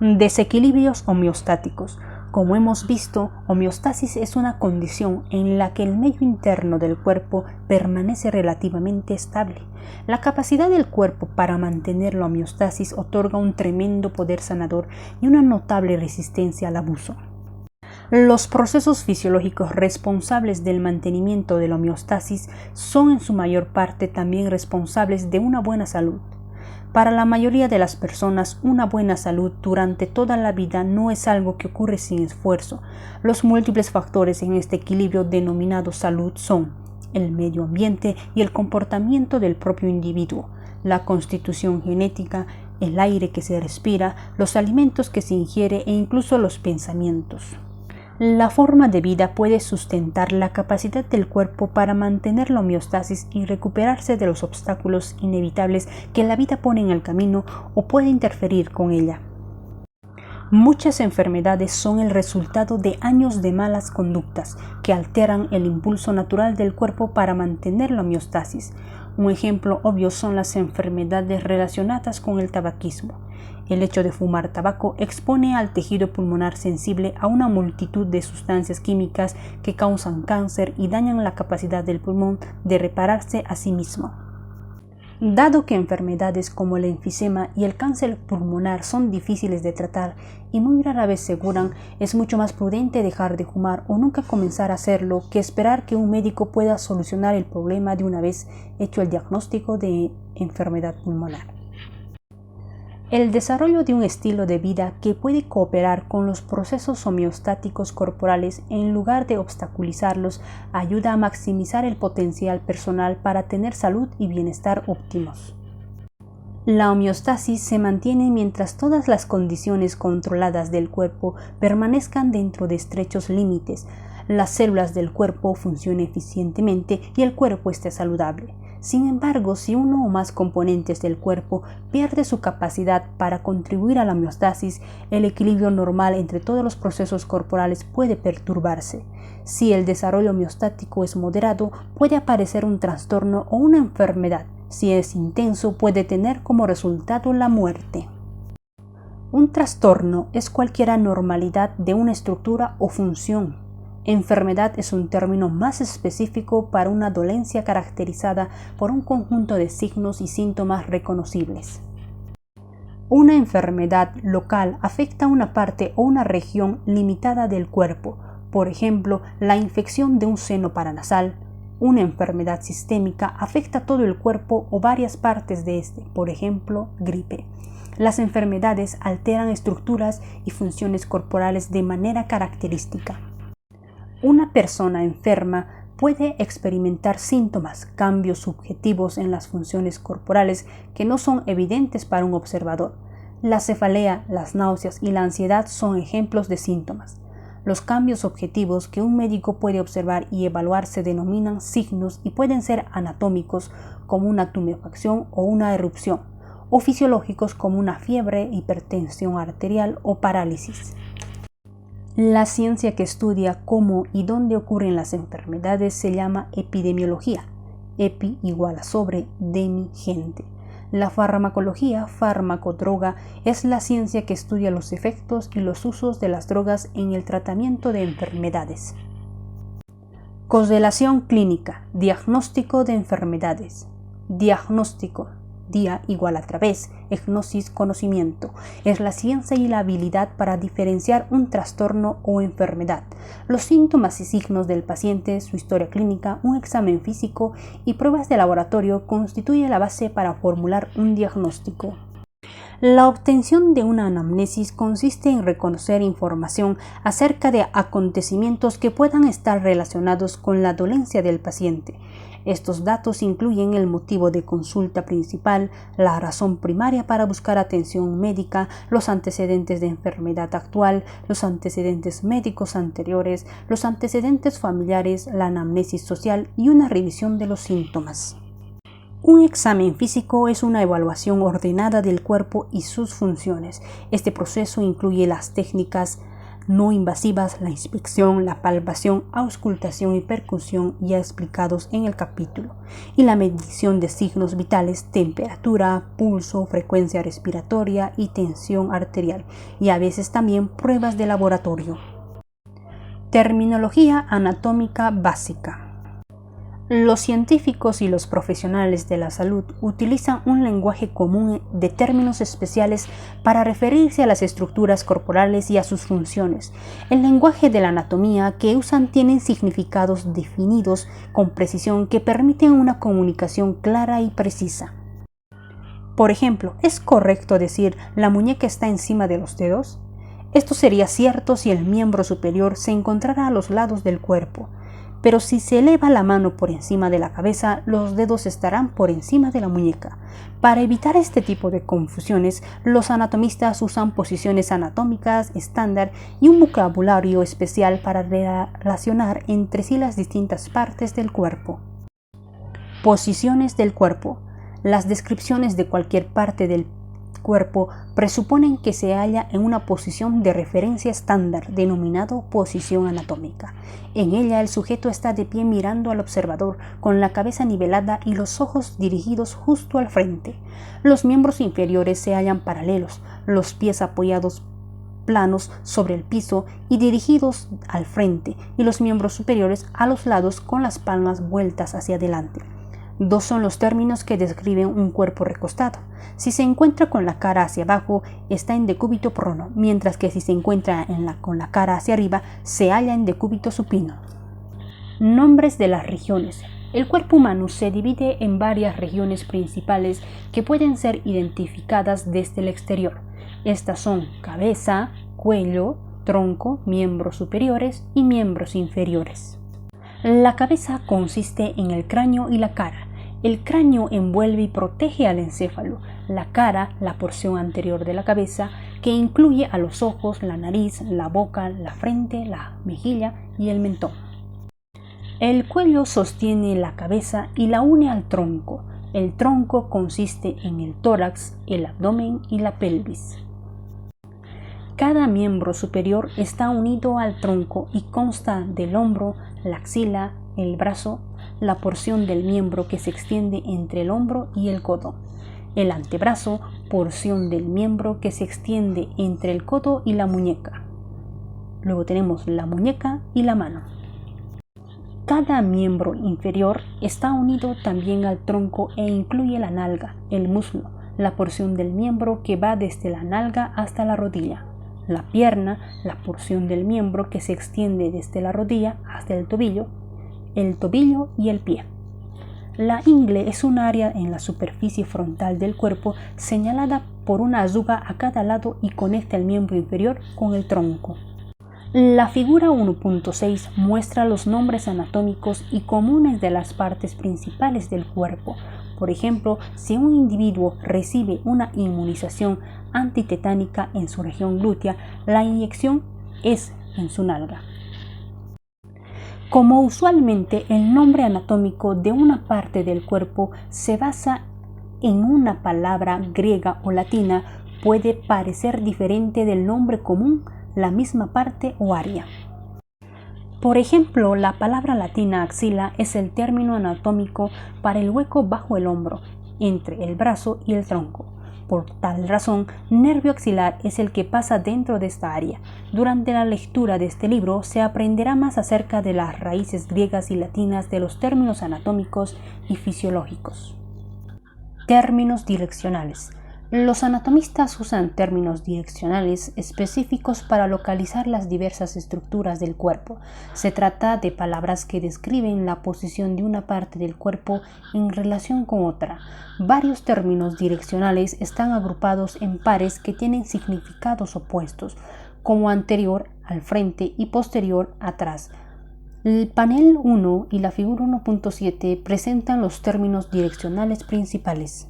Desequilibrios homeostáticos. Como hemos visto, homeostasis es una condición en la que el medio interno del cuerpo permanece relativamente estable. La capacidad del cuerpo para mantener la homeostasis otorga un tremendo poder sanador y una notable resistencia al abuso. Los procesos fisiológicos responsables del mantenimiento de la homeostasis son en su mayor parte también responsables de una buena salud. Para la mayoría de las personas, una buena salud durante toda la vida no es algo que ocurre sin esfuerzo. Los múltiples factores en este equilibrio denominado salud son el medio ambiente y el comportamiento del propio individuo, la constitución genética, el aire que se respira, los alimentos que se ingiere e incluso los pensamientos. La forma de vida puede sustentar la capacidad del cuerpo para mantener la homeostasis y recuperarse de los obstáculos inevitables que la vida pone en el camino o puede interferir con ella. Muchas enfermedades son el resultado de años de malas conductas que alteran el impulso natural del cuerpo para mantener la homeostasis. Un ejemplo obvio son las enfermedades relacionadas con el tabaquismo. El hecho de fumar tabaco expone al tejido pulmonar sensible a una multitud de sustancias químicas que causan cáncer y dañan la capacidad del pulmón de repararse a sí mismo. Dado que enfermedades como el enfisema y el cáncer pulmonar son difíciles de tratar y muy rara vez se curan, es mucho más prudente dejar de fumar o nunca comenzar a hacerlo que esperar que un médico pueda solucionar el problema de una vez hecho el diagnóstico de enfermedad pulmonar. El desarrollo de un estilo de vida que puede cooperar con los procesos homeostáticos corporales en lugar de obstaculizarlos ayuda a maximizar el potencial personal para tener salud y bienestar óptimos. La homeostasis se mantiene mientras todas las condiciones controladas del cuerpo permanezcan dentro de estrechos límites, las células del cuerpo funcionen eficientemente y el cuerpo esté saludable. Sin embargo, si uno o más componentes del cuerpo pierde su capacidad para contribuir a la homeostasis, el equilibrio normal entre todos los procesos corporales puede perturbarse. Si el desarrollo homeostático es moderado, puede aparecer un trastorno o una enfermedad. Si es intenso, puede tener como resultado la muerte. Un trastorno es cualquier anormalidad de una estructura o función. Enfermedad es un término más específico para una dolencia caracterizada por un conjunto de signos y síntomas reconocibles. Una enfermedad local afecta una parte o una región limitada del cuerpo, por ejemplo, la infección de un seno paranasal. Una enfermedad sistémica afecta todo el cuerpo o varias partes de este, por ejemplo, gripe. Las enfermedades alteran estructuras y funciones corporales de manera característica. Una persona enferma puede experimentar síntomas, cambios subjetivos en las funciones corporales que no son evidentes para un observador. La cefalea, las náuseas y la ansiedad son ejemplos de síntomas. Los cambios objetivos que un médico puede observar y evaluar se denominan signos y pueden ser anatómicos, como una tumefacción o una erupción, o fisiológicos como una fiebre, hipertensión arterial o parálisis. La ciencia que estudia cómo y dónde ocurren las enfermedades se llama epidemiología. Epi igual a sobre, demi, gente. La farmacología, fármaco-droga, es la ciencia que estudia los efectos y los usos de las drogas en el tratamiento de enfermedades. Correlación clínica, diagnóstico de enfermedades. Diagnóstico, dia igual a través, gnosis conocimiento, es la ciencia y la habilidad para diferenciar un trastorno o enfermedad, los síntomas y signos del paciente, su historia clínica, un examen físico y pruebas de laboratorio constituye la base para formular un diagnóstico. La obtención de una anamnesis consiste en reconocer información acerca de acontecimientos que puedan estar relacionados con la dolencia del paciente. Estos datos incluyen el motivo de consulta principal, la razón primaria para buscar atención médica, los antecedentes de enfermedad actual, los antecedentes médicos anteriores, los antecedentes familiares, la anamnesis social y una revisión de los síntomas. Un examen físico es una evaluación ordenada del cuerpo y sus funciones. Este proceso incluye las técnicas no invasivas, la inspección, la palpación, auscultación y percusión ya explicados en el capítulo, y la medición de signos vitales, temperatura, pulso, frecuencia respiratoria y tensión arterial, y a veces también pruebas de laboratorio. Terminología anatómica básica. Los científicos y los profesionales de la salud utilizan un lenguaje común de términos especiales para referirse a las estructuras corporales y a sus funciones. El lenguaje de la anatomía que usan tiene significados definidos con precisión que permiten una comunicación clara y precisa. Por ejemplo, ¿es correcto decir la muñeca está encima de los dedos? Esto sería cierto si el miembro superior se encontrara a los lados del cuerpo. Pero si se eleva la mano por encima de la cabeza, los dedos estarán por encima de la muñeca. Para evitar este tipo de confusiones, los anatomistas usan posiciones anatómicas estándar y un vocabulario especial para relacionar entre sí las distintas partes del cuerpo. Posiciones del cuerpo. Las descripciones de cualquier parte del cuerpo presuponen que se halla en una posición de referencia estándar denominado posición anatómica. En ella el sujeto está de pie mirando al observador con la cabeza nivelada y los ojos dirigidos justo al frente. Los miembros inferiores se hallan paralelos, los pies apoyados planos sobre el piso y dirigidos al frente, y los miembros superiores a los lados con las palmas vueltas hacia adelante. Dos son los términos que describen un cuerpo recostado. Si se encuentra con la cara hacia abajo, está en decúbito prono, mientras que si se encuentra con la cara hacia arriba, se halla en decúbito supino. Nombres de las regiones. El cuerpo humano se divide en varias regiones principales que pueden ser identificadas desde el exterior. Estas son cabeza, cuello, tronco, miembros superiores y miembros inferiores. La cabeza consiste en el cráneo y la cara. El cráneo envuelve y protege al encéfalo. La cara, la porción anterior de la cabeza, que incluye a los ojos, la nariz, la boca, la frente, la mejilla y el mentón. El cuello sostiene la cabeza y la une al tronco. El tronco consiste en el tórax, el abdomen y la pelvis. Cada miembro superior está unido al tronco y consta del hombro, la axila, el brazo, la porción del miembro que se extiende entre el hombro y el codo, el antebrazo, porción del miembro que se extiende entre el codo y la muñeca. Luego tenemos la muñeca y la mano. Cada miembro inferior está unido también al tronco e incluye la nalga, el muslo, la porción del miembro que va desde la nalga hasta la rodilla, la pierna, la porción del miembro que se extiende desde la rodilla hasta el tobillo y el pie. La ingle es un área en la superficie frontal del cuerpo señalada por una arruga a cada lado y conecta el miembro inferior con el tronco. La figura 1.6 muestra los nombres anatómicos y comunes de las partes principales del cuerpo. Por ejemplo, si un individuo recibe una inmunización antitetánica en su región glútea, la inyección es en su nalga. Como usualmente el nombre anatómico de una parte del cuerpo se basa en una palabra griega o latina, puede parecer diferente del nombre común la misma parte o área. Por ejemplo, la palabra latina axila es el término anatómico para el hueco bajo el hombro. entre el brazo y el tronco. Por tal razón, nervio axilar es el que pasa dentro de esta área. Durante la lectura de este libro se aprenderá más acerca de las raíces griegas y latinas de los términos anatómicos y fisiológicos. Términos direccionales. Los anatomistas usan términos direccionales específicos para localizar las diversas estructuras del cuerpo. Se trata de palabras que describen la posición de una parte del cuerpo en relación con otra. Varios términos direccionales están agrupados en pares que tienen significados opuestos, como anterior al frente y posterior atrás. El panel 1 y la figura 1.7 presentan los términos direccionales principales.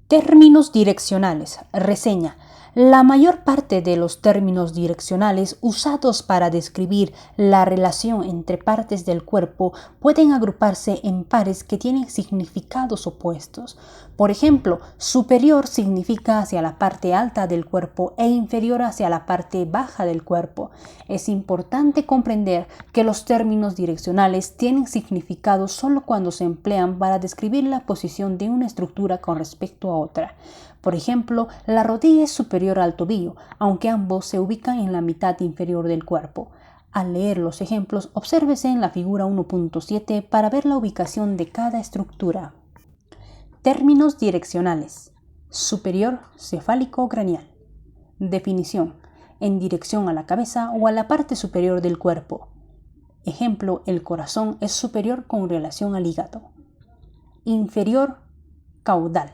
Términos direccionales. Reseña. La mayor parte de los términos direccionales usados para describir la relación entre partes del cuerpo pueden agruparse en pares que tienen significados opuestos. Por ejemplo, superior significa hacia la parte alta del cuerpo e inferior hacia la parte baja del cuerpo. Es importante comprender que los términos direccionales tienen significado solo cuando se emplean para describir la posición de una estructura con respecto a otra. Por ejemplo, la rodilla es superior al tobillo, aunque ambos se ubican en la mitad inferior del cuerpo. Al leer los ejemplos, obsérvese en la figura 1.7 para ver la ubicación de cada estructura. Términos direccionales. Superior, cefálico, craneal. Definición. En dirección a la cabeza o a la parte superior del cuerpo. Ejemplo, el corazón es superior con relación al hígado. Inferior, caudal.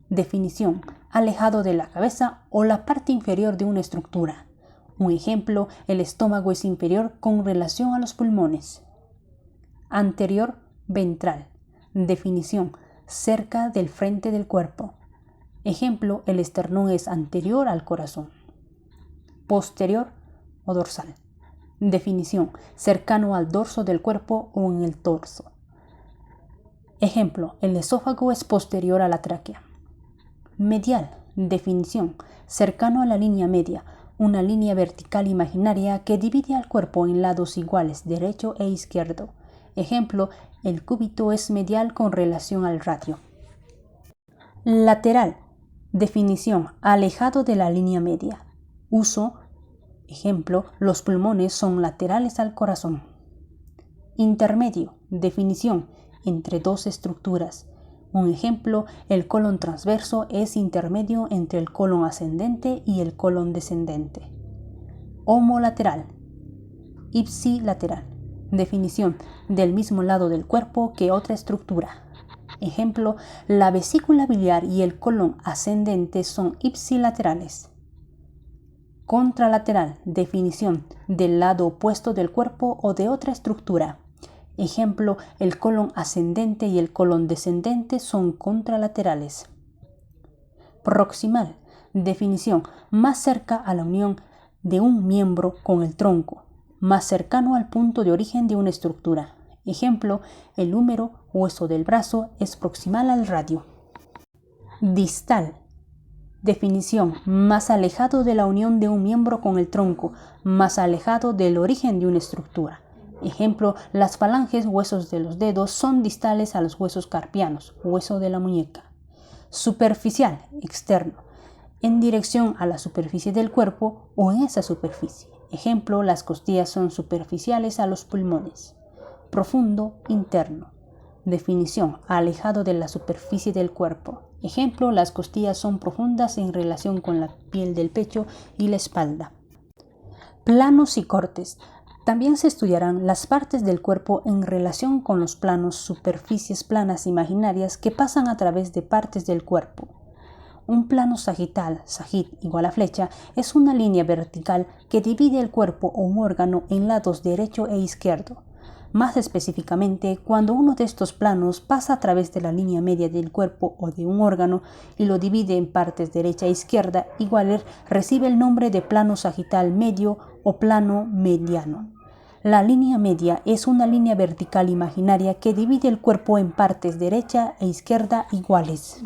Definición. Alejado de la cabeza o la parte inferior de una estructura. Un ejemplo, el estómago es inferior con relación a los pulmones. Anterior, ventral. Definición. Cerca del frente del cuerpo. Ejemplo, el esternón es anterior al corazón. Posterior o dorsal. Definición. Cercano al dorso del cuerpo o en el torso. Ejemplo, el esófago es posterior a la tráquea. Medial. Definición. Cercano a la línea media, una línea vertical imaginaria que divide al cuerpo en lados iguales, derecho e izquierdo. Ejemplo, el cúbito es medial con relación al radio. Lateral. Definición. Alejado de la línea media. Uso. Ejemplo, los pulmones son laterales al corazón. Intermedio. Definición. Entre dos estructuras. Un ejemplo, el colon transverso es intermedio entre el colon ascendente y el colon descendente. Homolateral. Ipsilateral. Definición. Del mismo lado del cuerpo que otra estructura. Ejemplo, la vesícula biliar y el colon ascendente son ipsilaterales. Contralateral. Definición. Del lado opuesto del cuerpo o de otra estructura. Ejemplo, el colon ascendente y el colon descendente son contralaterales. Proximal. Definición. Más cerca a la unión de un miembro con el tronco, más cercano al punto de origen de una estructura. Ejemplo, el húmero, hueso del brazo, es proximal al radio. Distal. Definición. Más alejado de la unión de un miembro con el tronco, más alejado del origen de una estructura. Ejemplo, las falanges, huesos de los dedos, son distales a los huesos carpianos, hueso de la muñeca. Superficial, externo, en dirección a la superficie del cuerpo o en esa superficie. Ejemplo, las costillas son superficiales a los pulmones. Profundo, interno. Definición, alejado de la superficie del cuerpo. Ejemplo, las costillas son profundas en relación con la piel del pecho y la espalda. Planos y cortes. También se estudiarán las partes del cuerpo en relación con los planos, superficies planas imaginarias que pasan a través de partes del cuerpo. Un plano sagital, sagit igual a flecha, es una línea vertical que divide el cuerpo o un órgano en lados derecho e izquierdo. Más específicamente, cuando uno de estos planos pasa a través de la línea media del cuerpo o de un órgano y lo divide en partes derecha e izquierda iguales, recibe el nombre de plano sagital medio o plano mediano. La línea media es una línea vertical imaginaria que divide el cuerpo en partes derecha e izquierda iguales.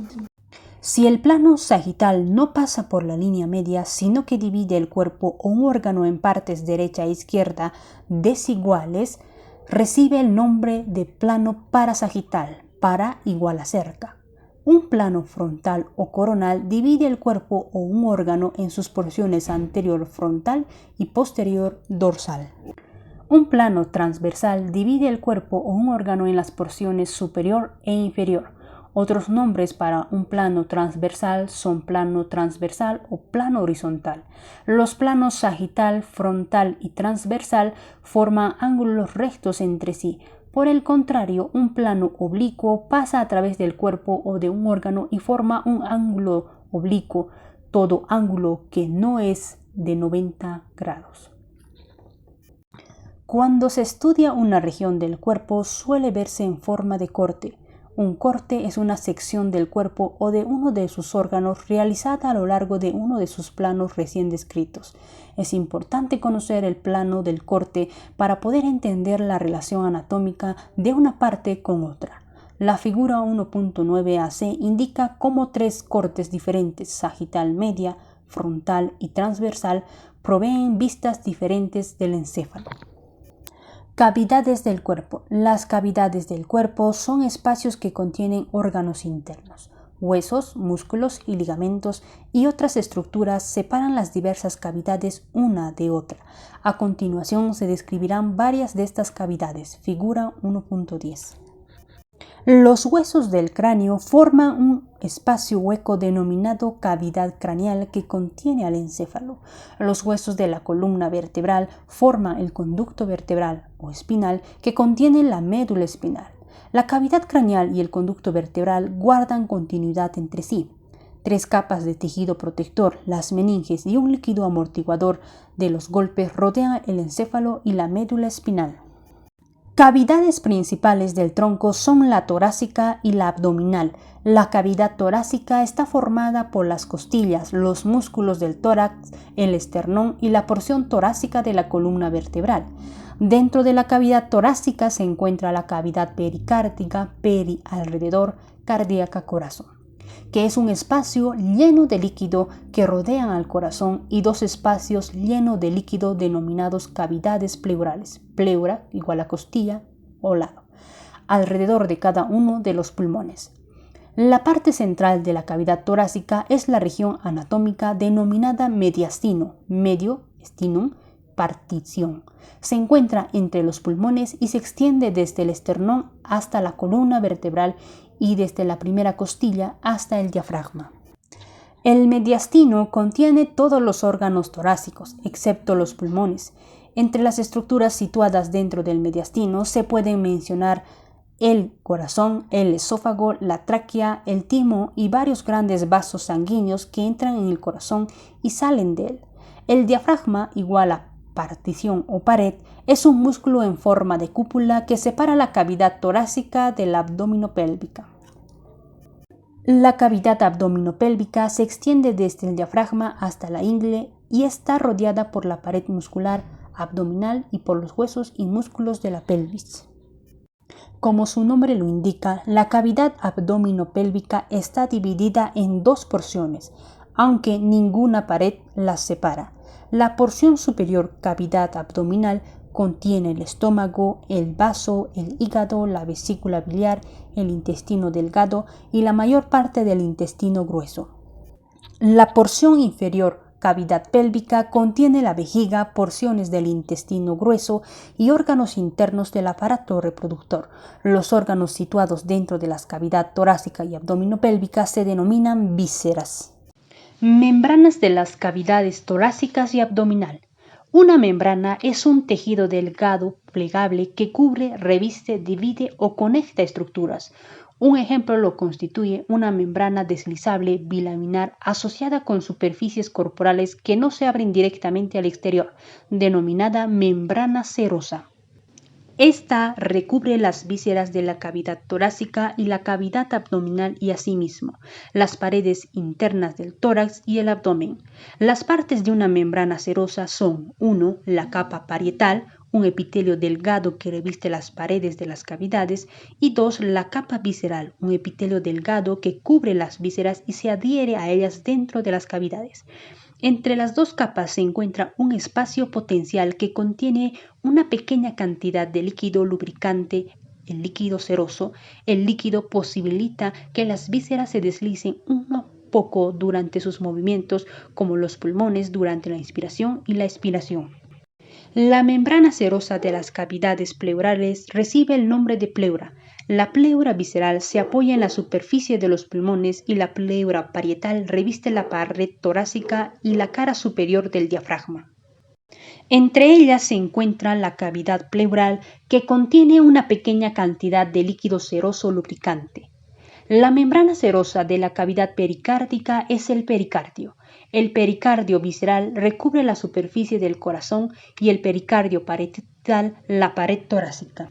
Si el plano sagital no pasa por la línea media, sino que divide el cuerpo o un órgano en partes derecha e izquierda desiguales, recibe el nombre de plano parasagital, para igual a cerca. Un plano frontal o coronal divide el cuerpo o un órgano en sus porciones anterior frontal y posterior dorsal. Un plano transversal divide el cuerpo o un órgano en las porciones superior e inferior. Otros nombres para un plano transversal son plano transversal o plano horizontal. Los planos sagital, frontal y transversal forman ángulos rectos entre sí. Por el contrario, un plano oblicuo pasa a través del cuerpo o de un órgano y forma un ángulo oblicuo, todo ángulo que no es de 90 grados. Cuando se estudia una región del cuerpo suele verse en forma de corte. Un corte es una sección del cuerpo o de uno de sus órganos realizada a lo largo de uno de sus planos recién descritos. Es importante conocer el plano del corte para poder entender la relación anatómica de una parte con otra. La figura 1.9ac indica cómo tres cortes diferentes, sagital media, frontal y transversal, proveen vistas diferentes del encéfalo. Cavidades del cuerpo. Las cavidades del cuerpo son espacios que contienen órganos internos. Huesos, músculos y ligamentos y otras estructuras separan las diversas cavidades una de otra. A continuación se describirán varias de estas cavidades. Figura 1.10. Los huesos del cráneo forman un espacio hueco denominado cavidad craneal que contiene al encéfalo. Los huesos de la columna vertebral forman el conducto vertebral o espinal que contiene la médula espinal. La cavidad craneal y el conducto vertebral guardan continuidad entre sí. Tres capas de tejido protector, las meninges y un líquido amortiguador de los golpes rodean el encéfalo y la médula espinal. Cavidades principales del tronco son la torácica y la abdominal. La cavidad torácica está formada por las costillas, los músculos del tórax, el esternón y la porción torácica de la columna vertebral. Dentro de la cavidad torácica se encuentra la cavidad pericárdica, alrededor, cardíaca, corazón, que es un espacio lleno de líquido que rodean al corazón y dos espacios llenos de líquido denominados cavidades pleurales, pleura igual a costilla o lado, alrededor de cada uno de los pulmones. La parte central de la cavidad torácica es la región anatómica denominada mediastino, medio, stinum, partición. Se encuentra entre los pulmones y se extiende desde el esternón hasta la columna vertebral y desde la primera costilla hasta el diafragma. El mediastino contiene todos los órganos torácicos, excepto los pulmones. Entre las estructuras situadas dentro del mediastino se pueden mencionar el corazón, el esófago, la tráquea, el timo y varios grandes vasos sanguíneos que entran en el corazón y salen de él. El diafragma, igual a partición o pared, es un músculo en forma de cúpula que separa la cavidad torácica de la abdominopélvica. La cavidad abdominopélvica se extiende desde el diafragma hasta la ingle y está rodeada por la pared muscular abdominal y por los huesos y músculos de la pelvis. Como su nombre lo indica, la cavidad abdominopélvica está dividida en dos porciones, aunque ninguna pared las separa. La porción superior, cavidad abdominal, contiene el estómago, el vaso, el hígado, la vesícula biliar, el intestino delgado y la mayor parte del intestino grueso. La porción inferior, cavidad pélvica, contiene la vejiga, porciones del intestino grueso y órganos internos del aparato reproductor. Los órganos situados dentro de las cavidad torácica y abdominopélvica se denominan vísceras. Membranas de las cavidades torácicas y abdominal. Una membrana es un tejido delgado, plegable, que cubre, reviste, divide o conecta estructuras. Un ejemplo lo constituye una membrana deslizable bilaminar asociada con superficies corporales que no se abren directamente al exterior, denominada membrana serosa. Esta recubre las vísceras de la cavidad torácica y la cavidad abdominal y asimismo las paredes internas del tórax y el abdomen. Las partes de una membrana serosa son 1. La capa parietal, un epitelio delgado que reviste las paredes de las cavidades, y 2. La capa visceral, un epitelio delgado que cubre las vísceras y se adhiere a ellas dentro de las cavidades. Entre las dos capas se encuentra un espacio potencial que contiene una pequeña cantidad de líquido lubricante el líquido seroso, el líquido posibilita que las vísceras se deslicen un poco durante sus movimientos, como los pulmones durante la inspiración y la expiración. La membrana serosa de las cavidades pleurales recibe el nombre de pleura. La pleura visceral se apoya en la superficie de los pulmones y la pleura parietal reviste la pared torácica y la cara superior del diafragma. Entre ellas se encuentra la cavidad pleural, que contiene una pequeña cantidad de líquido seroso lubricante. La membrana serosa de la cavidad pericárdica es el pericardio. El pericardio visceral recubre la superficie del corazón y el pericardio parietal la pared torácica.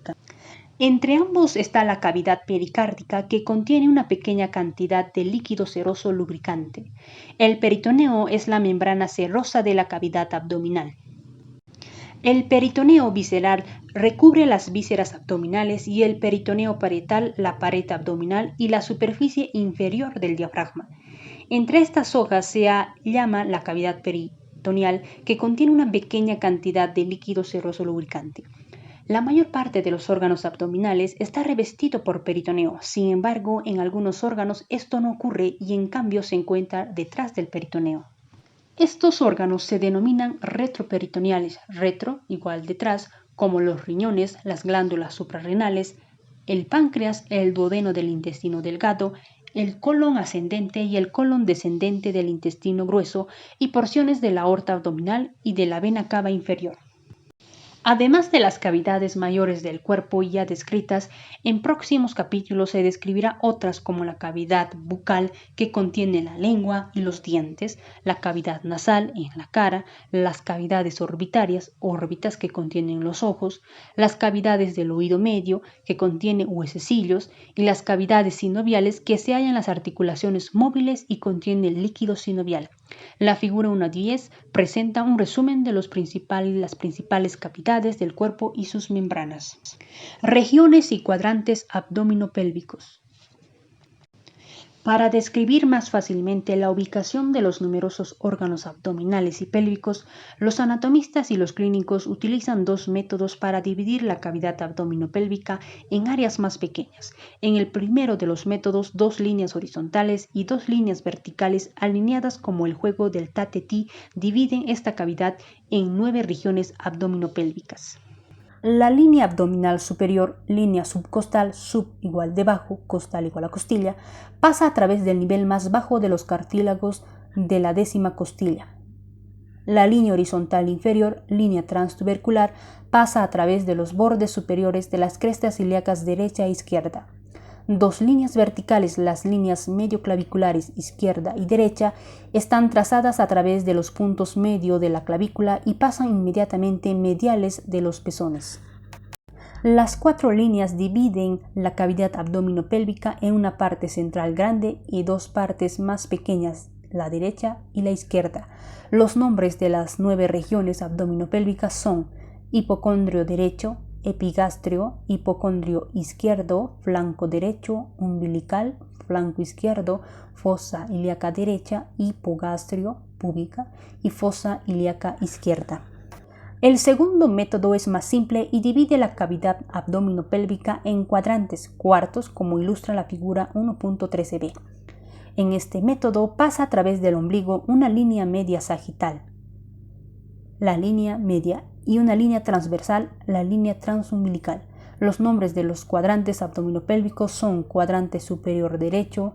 Entre ambos está la cavidad pericárdica, que contiene una pequeña cantidad de líquido seroso lubricante. El peritoneo es la membrana serosa de la cavidad abdominal. El peritoneo visceral recubre las vísceras abdominales y el peritoneo parietal la pared abdominal y la superficie inferior del diafragma. Entre estas hojas se llama la cavidad peritoneal, que contiene una pequeña cantidad de líquido seroso lubricante. La mayor parte de los órganos abdominales está revestido por peritoneo. Sin embargo, en algunos órganos esto no ocurre y en cambio se encuentra detrás del peritoneo. Estos órganos se denominan retroperitoneales, retro igual detrás, como los riñones, las glándulas suprarrenales, el páncreas, el duodeno del intestino delgado, el colon ascendente y el colon descendente del intestino grueso y porciones de la aorta abdominal y de la vena cava inferior. Además de las cavidades mayores del cuerpo ya descritas, en próximos capítulos se describirá otras como la cavidad bucal, que contiene la lengua y los dientes, la cavidad nasal en la cara, las cavidades orbitarias, órbitas que contienen los ojos, las cavidades del oído medio, que contiene huesecillos, y las cavidades sinoviales, que se hallan en las articulaciones móviles y contiene el líquido sinovial. La figura 1.10 presenta un resumen de las principales cavidades del cuerpo y sus membranas. Regiones y cuadrantes abdominopélvicos. Para describir más fácilmente la ubicación de los numerosos órganos abdominales y pélvicos, los anatomistas y los clínicos utilizan dos métodos para dividir la cavidad abdominopélvica en áreas más pequeñas. En el primero de los métodos, dos líneas horizontales y dos líneas verticales alineadas como el juego del tate-ti dividen esta cavidad en 9 regiones abdominopélvicas. La línea abdominal superior, línea subcostal, sub igual debajo, costal igual a costilla, pasa a través del nivel más bajo de los cartílagos de la 10ª costilla. La línea horizontal inferior, línea transtubercular, pasa a través de los bordes superiores de las crestas ilíacas derecha e izquierda. Dos líneas verticales, las líneas medioclaviculares izquierda y derecha, están trazadas a través de los puntos medio de la clavícula y pasan inmediatamente mediales de los pezones. Las 4 líneas dividen la cavidad abdominopélvica en una parte central grande y dos partes más pequeñas, la derecha y la izquierda. Los nombres de las 9 regiones abdominopélvicas son hipocondrio derecho, epigastrio, hipocondrio izquierdo, flanco derecho, umbilical, flanco izquierdo, fosa ilíaca derecha, hipogastrio, púbica y fosa ilíaca izquierda. El segundo método es más simple y divide la cavidad abdominopélvica en cuadrantes, cuartos, como ilustra la figura 1.13b. En este método pasa a través del ombligo una línea media sagital, la línea media, y una línea transversal, la línea transumbilical. Los nombres de los cuadrantes abdominopélvicos son cuadrante superior derecho,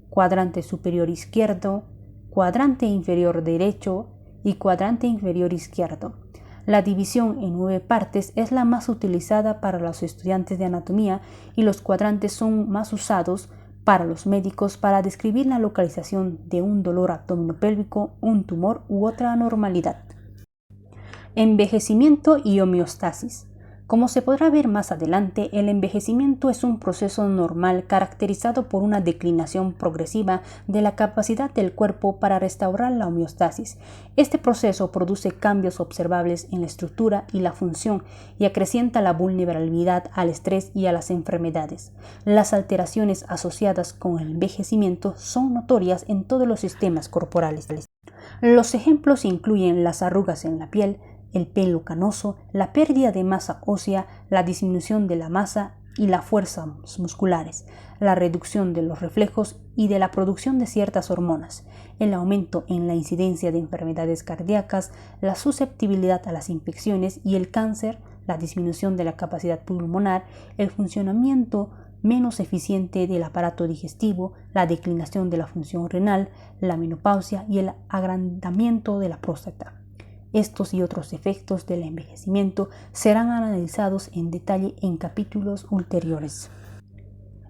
cuadrante superior izquierdo, cuadrante inferior derecho y cuadrante inferior izquierdo. La división en 9 partes es la más utilizada para los estudiantes de anatomía y los cuadrantes son más usados para los médicos para describir la localización de un dolor abdominopélvico, un tumor u otra anormalidad. Envejecimiento y homeostasis. Como se podrá ver más adelante, el envejecimiento es un proceso normal caracterizado por una declinación progresiva de la capacidad del cuerpo para restaurar la homeostasis. Este proceso produce cambios observables en la estructura y la función y acrecienta la vulnerabilidad al estrés y a las enfermedades. Las alteraciones asociadas con el envejecimiento son notorias en todos los sistemas corporales. Los ejemplos incluyen las arrugas en la piel, el pelo canoso, la pérdida de masa ósea, la disminución de la masa y las fuerzas musculares, la reducción de los reflejos y de la producción de ciertas hormonas, el aumento en la incidencia de enfermedades cardíacas, la susceptibilidad a las infecciones y el cáncer, la disminución de la capacidad pulmonar, el funcionamiento menos eficiente del aparato digestivo, la declinación de la función renal, la menopausia y el agrandamiento de la próstata. Estos y otros efectos del envejecimiento serán analizados en detalle en capítulos ulteriores.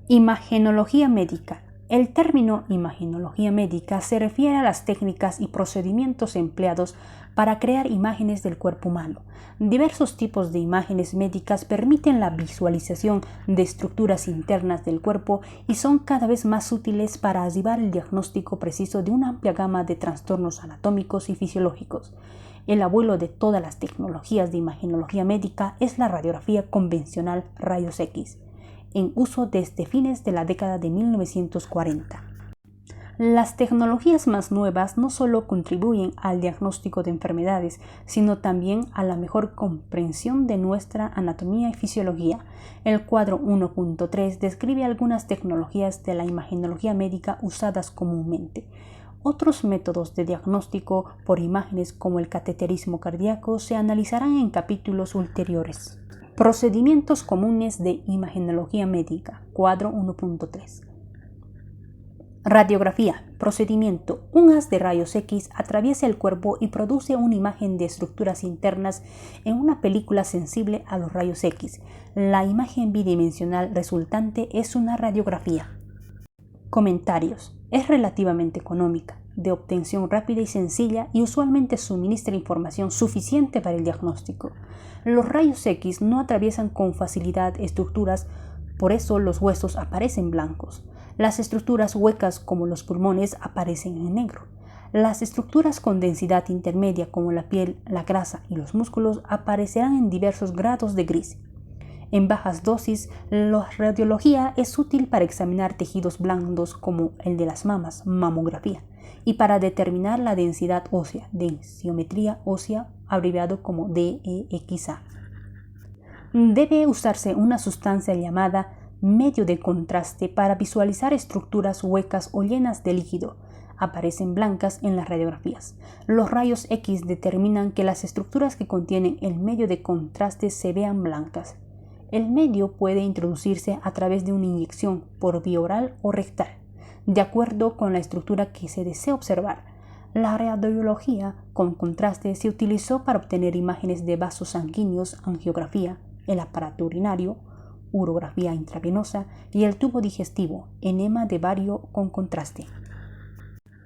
Imagenología médica. El término imagenología médica se refiere a las técnicas y procedimientos empleados para crear imágenes del cuerpo humano. Diversos tipos de imágenes médicas permiten la visualización de estructuras internas del cuerpo y son cada vez más útiles para ayudar el diagnóstico preciso de una amplia gama de trastornos anatómicos y fisiológicos. El abuelo de todas las tecnologías de imagenología médica es la radiografía convencional rayos X, en uso desde fines de la década de 1940. Las tecnologías más nuevas no solo contribuyen al diagnóstico de enfermedades, sino también a la mejor comprensión de nuestra anatomía y fisiología. El cuadro 1.3 describe algunas tecnologías de la imagenología médica usadas comúnmente. Otros métodos de diagnóstico por imágenes como el cateterismo cardíaco se analizarán en capítulos ulteriores. Procedimientos comunes de imagenología médica, cuadro 1.3. Radiografía. Procedimiento. Un haz de rayos X atraviesa el cuerpo y produce una imagen de estructuras internas en una película sensible a los rayos X. La imagen bidimensional resultante es una radiografía. Comentarios. Es relativamente económica, de obtención rápida y sencilla y usualmente suministra información suficiente para el diagnóstico. Los rayos X no atraviesan con facilidad estructuras, por eso los huesos aparecen blancos. Las estructuras huecas como los pulmones aparecen en negro. Las estructuras con densidad intermedia como la piel, la grasa y los músculos aparecerán en diversos grados de gris. En bajas dosis, la radiología es útil para examinar tejidos blandos como el de las mamas, mamografía, y para determinar la densidad ósea, densiometría ósea, abreviado como DEXA. Debe usarse una sustancia llamada medio de contraste para visualizar estructuras huecas o llenas de líquido. Aparecen blancas en las radiografías. Los rayos X determinan que las estructuras que contienen el medio de contraste se vean blancas. El medio puede introducirse a través de una inyección por vía oral o rectal, de acuerdo con la estructura que se desea observar. La radiología con contraste se utilizó para obtener imágenes de vasos sanguíneos, angiografía, el aparato urinario, urografía intravenosa y el tubo digestivo, enema de bario con contraste.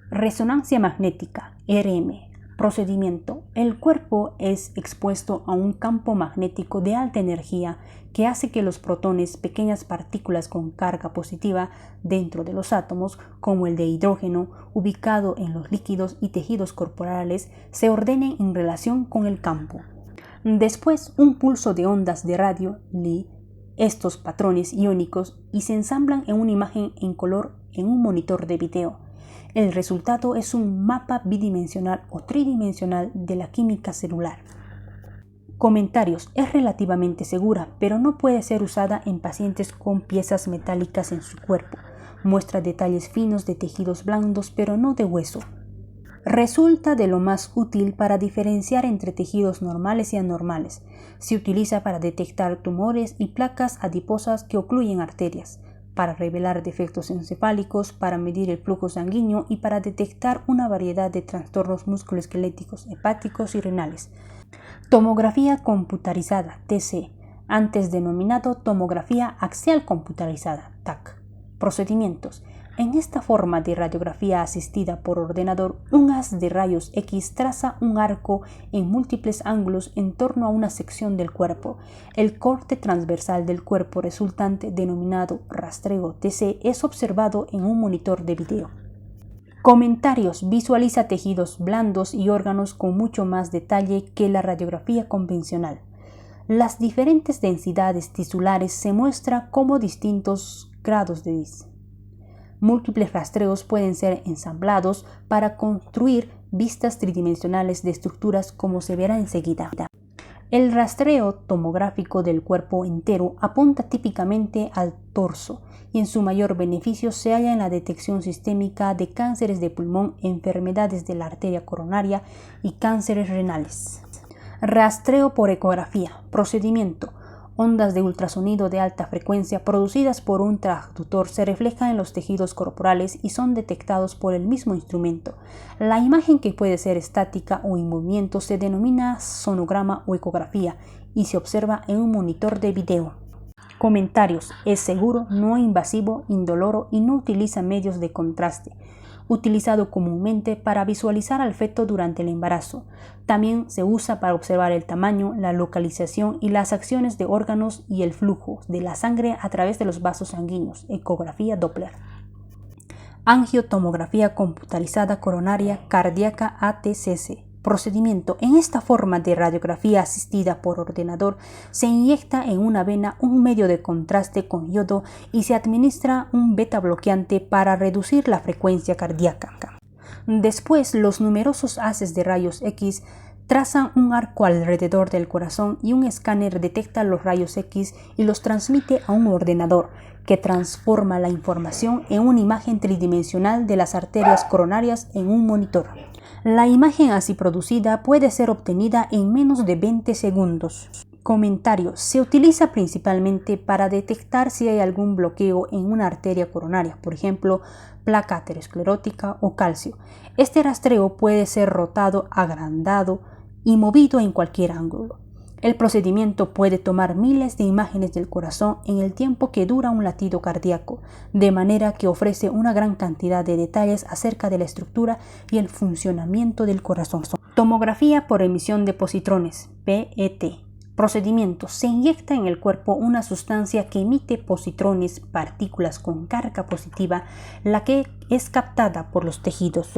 Resonancia magnética, RM. Procedimiento. El cuerpo es expuesto a un campo magnético de alta energía que hace que los protones, pequeñas partículas con carga positiva dentro de los átomos, como el de hidrógeno, ubicado en los líquidos y tejidos corporales, se ordenen en relación con el campo. Después, un pulso de ondas de radio lee estos patrones iónicos y se ensamblan en una imagen en color en un monitor de video. El resultado es un mapa bidimensional o tridimensional de la química celular. Comentarios. Es relativamente segura, pero no puede ser usada en pacientes con piezas metálicas en su cuerpo. Muestra detalles finos de tejidos blandos, pero no de hueso. Resulta de lo más útil para diferenciar entre tejidos normales y anormales. Se utiliza para detectar tumores y placas adiposas que ocluyen arterias, para revelar defectos encefálicos, para medir el flujo sanguíneo y para detectar una variedad de trastornos musculoesqueléticos, hepáticos y renales. Tomografía computarizada, TC, antes denominado tomografía axial computarizada, TAC. Procedimientos. En esta forma de radiografía asistida por ordenador, un haz de rayos X traza un arco en múltiples ángulos en torno a una sección del cuerpo. El corte transversal del cuerpo resultante, denominado rastreo TC, es observado en un monitor de video. Comentarios. Visualiza tejidos blandos y órganos con mucho más detalle que la radiografía convencional. Las diferentes densidades tisulares se muestran como distintos grados de dis. Múltiples rastreos pueden ser ensamblados para construir vistas tridimensionales de estructuras, como se verá enseguida. El rastreo tomográfico del cuerpo entero apunta típicamente al torso y en su mayor beneficio se halla en la detección sistémica de cánceres de pulmón, enfermedades de la arteria coronaria y cánceres renales. Rastreo por ecografía. Procedimiento. Ondas de ultrasonido de alta frecuencia producidas por un transductor se reflejan en los tejidos corporales y son detectados por el mismo instrumento. La imagen, que puede ser estática o en movimiento, se denomina sonograma o ecografía y se observa en un monitor de video. Comentarios. Es seguro, no invasivo, indoloro y no utiliza medios de contraste. Utilizado comúnmente para visualizar al feto durante el embarazo. También se usa para observar el tamaño, la localización y las acciones de órganos y el flujo de la sangre a través de los vasos sanguíneos. Ecografía Doppler. Angiotomografía computarizada coronaria cardíaca ATCC. Procedimiento. En esta forma de radiografía asistida por ordenador se inyecta en una vena un medio de contraste con yodo y se administra un beta bloqueante para reducir la frecuencia cardíaca. Después, los numerosos haces de rayos X trazan un arco alrededor del corazón y un escáner detecta los rayos X y los transmite a un ordenador que transforma la información en una imagen tridimensional de las arterias coronarias en un monitor. La imagen así producida puede ser obtenida en menos de 20 segundos. Comentario. Se utiliza principalmente para detectar si hay algún bloqueo en una arteria coronaria, por ejemplo, placa aterosclerótica o calcio. Este rastreo puede ser rotado, agrandado y movido en cualquier ángulo. El procedimiento puede tomar miles de imágenes del corazón en el tiempo que dura un latido cardíaco, de manera que ofrece una gran cantidad de detalles acerca de la estructura y el funcionamiento del corazón. Tomografía por emisión de positrones, PET. Procedimiento. Se inyecta en el cuerpo una sustancia que emite positrones, partículas con carga positiva, la que es captada por los tejidos.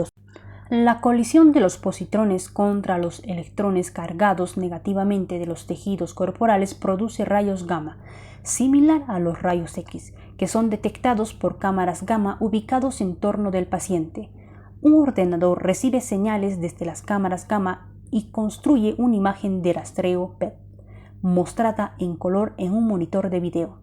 La colisión de los positrones contra los electrones cargados negativamente de los tejidos corporales produce rayos gamma, similar a los rayos X, que son detectados por cámaras gamma ubicados en torno del paciente. Un ordenador recibe señales desde las cámaras gamma y construye una imagen de rastreo PET, mostrada en color en un monitor de video.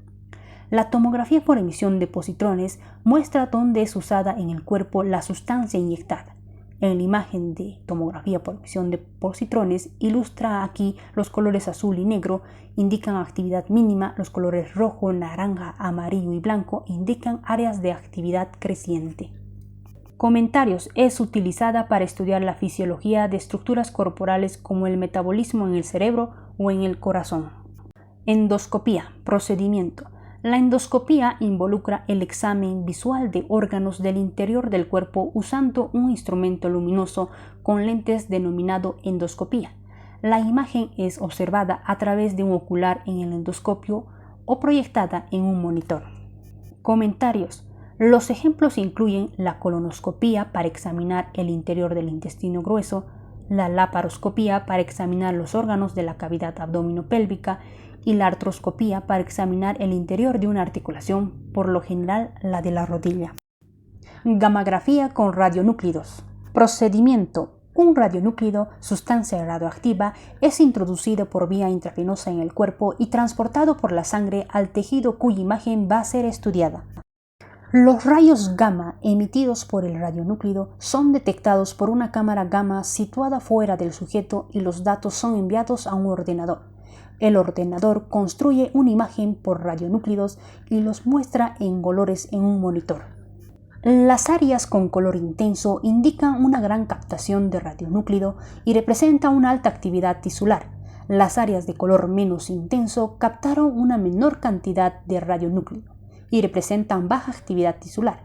La tomografía por emisión de positrones muestra dónde es usada en el cuerpo la sustancia inyectada. En la imagen de tomografía por emisión de positrones ilustra aquí los colores azul y negro, indican actividad mínima, los colores rojo, naranja, amarillo y blanco indican áreas de actividad creciente. Comentarios. Es utilizada para estudiar la fisiología de estructuras corporales como el metabolismo en el cerebro o en el corazón. Endoscopía. Procedimiento. La endoscopía involucra el examen visual de órganos del interior del cuerpo usando un instrumento luminoso con lentes denominado endoscopía. La imagen es observada a través de un ocular en el endoscopio o proyectada en un monitor. Comentarios. Los ejemplos incluyen la colonoscopía para examinar el interior del intestino grueso, la laparoscopía para examinar los órganos de la cavidad abdominopélvica y la artroscopía para examinar el interior de una articulación, por lo general la de la rodilla. Gammagrafía con radionúclidos. Procedimiento. Un radionúclido, sustancia radioactiva, es introducido por vía intravenosa en el cuerpo y transportado por la sangre al tejido cuya imagen va a ser estudiada. Los rayos gamma emitidos por el radionúclido son detectados por una cámara gamma situada fuera del sujeto y los datos son enviados a un ordenador. El ordenador construye una imagen por radionúclidos y los muestra en colores en un monitor. Las áreas con color intenso indican una gran captación de radionúclido y representan una alta actividad tisular. Las áreas de color menos intenso captaron una menor cantidad de radionúclido y representan baja actividad tisular.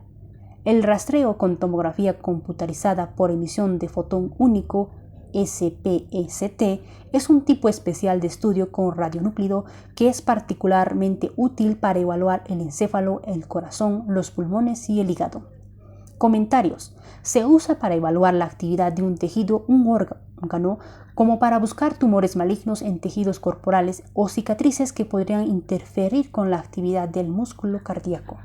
El rastreo con tomografía computarizada por emisión de fotón único, SPECT, es un tipo especial de estudio con radionúclido que es particularmente útil para evaluar el encéfalo, el corazón, los pulmones y el hígado. Comentarios. Se usa para evaluar la actividad de un tejido, un órgano, como para buscar tumores malignos en tejidos corporales o cicatrices que podrían interferir con la actividad del músculo cardíaco.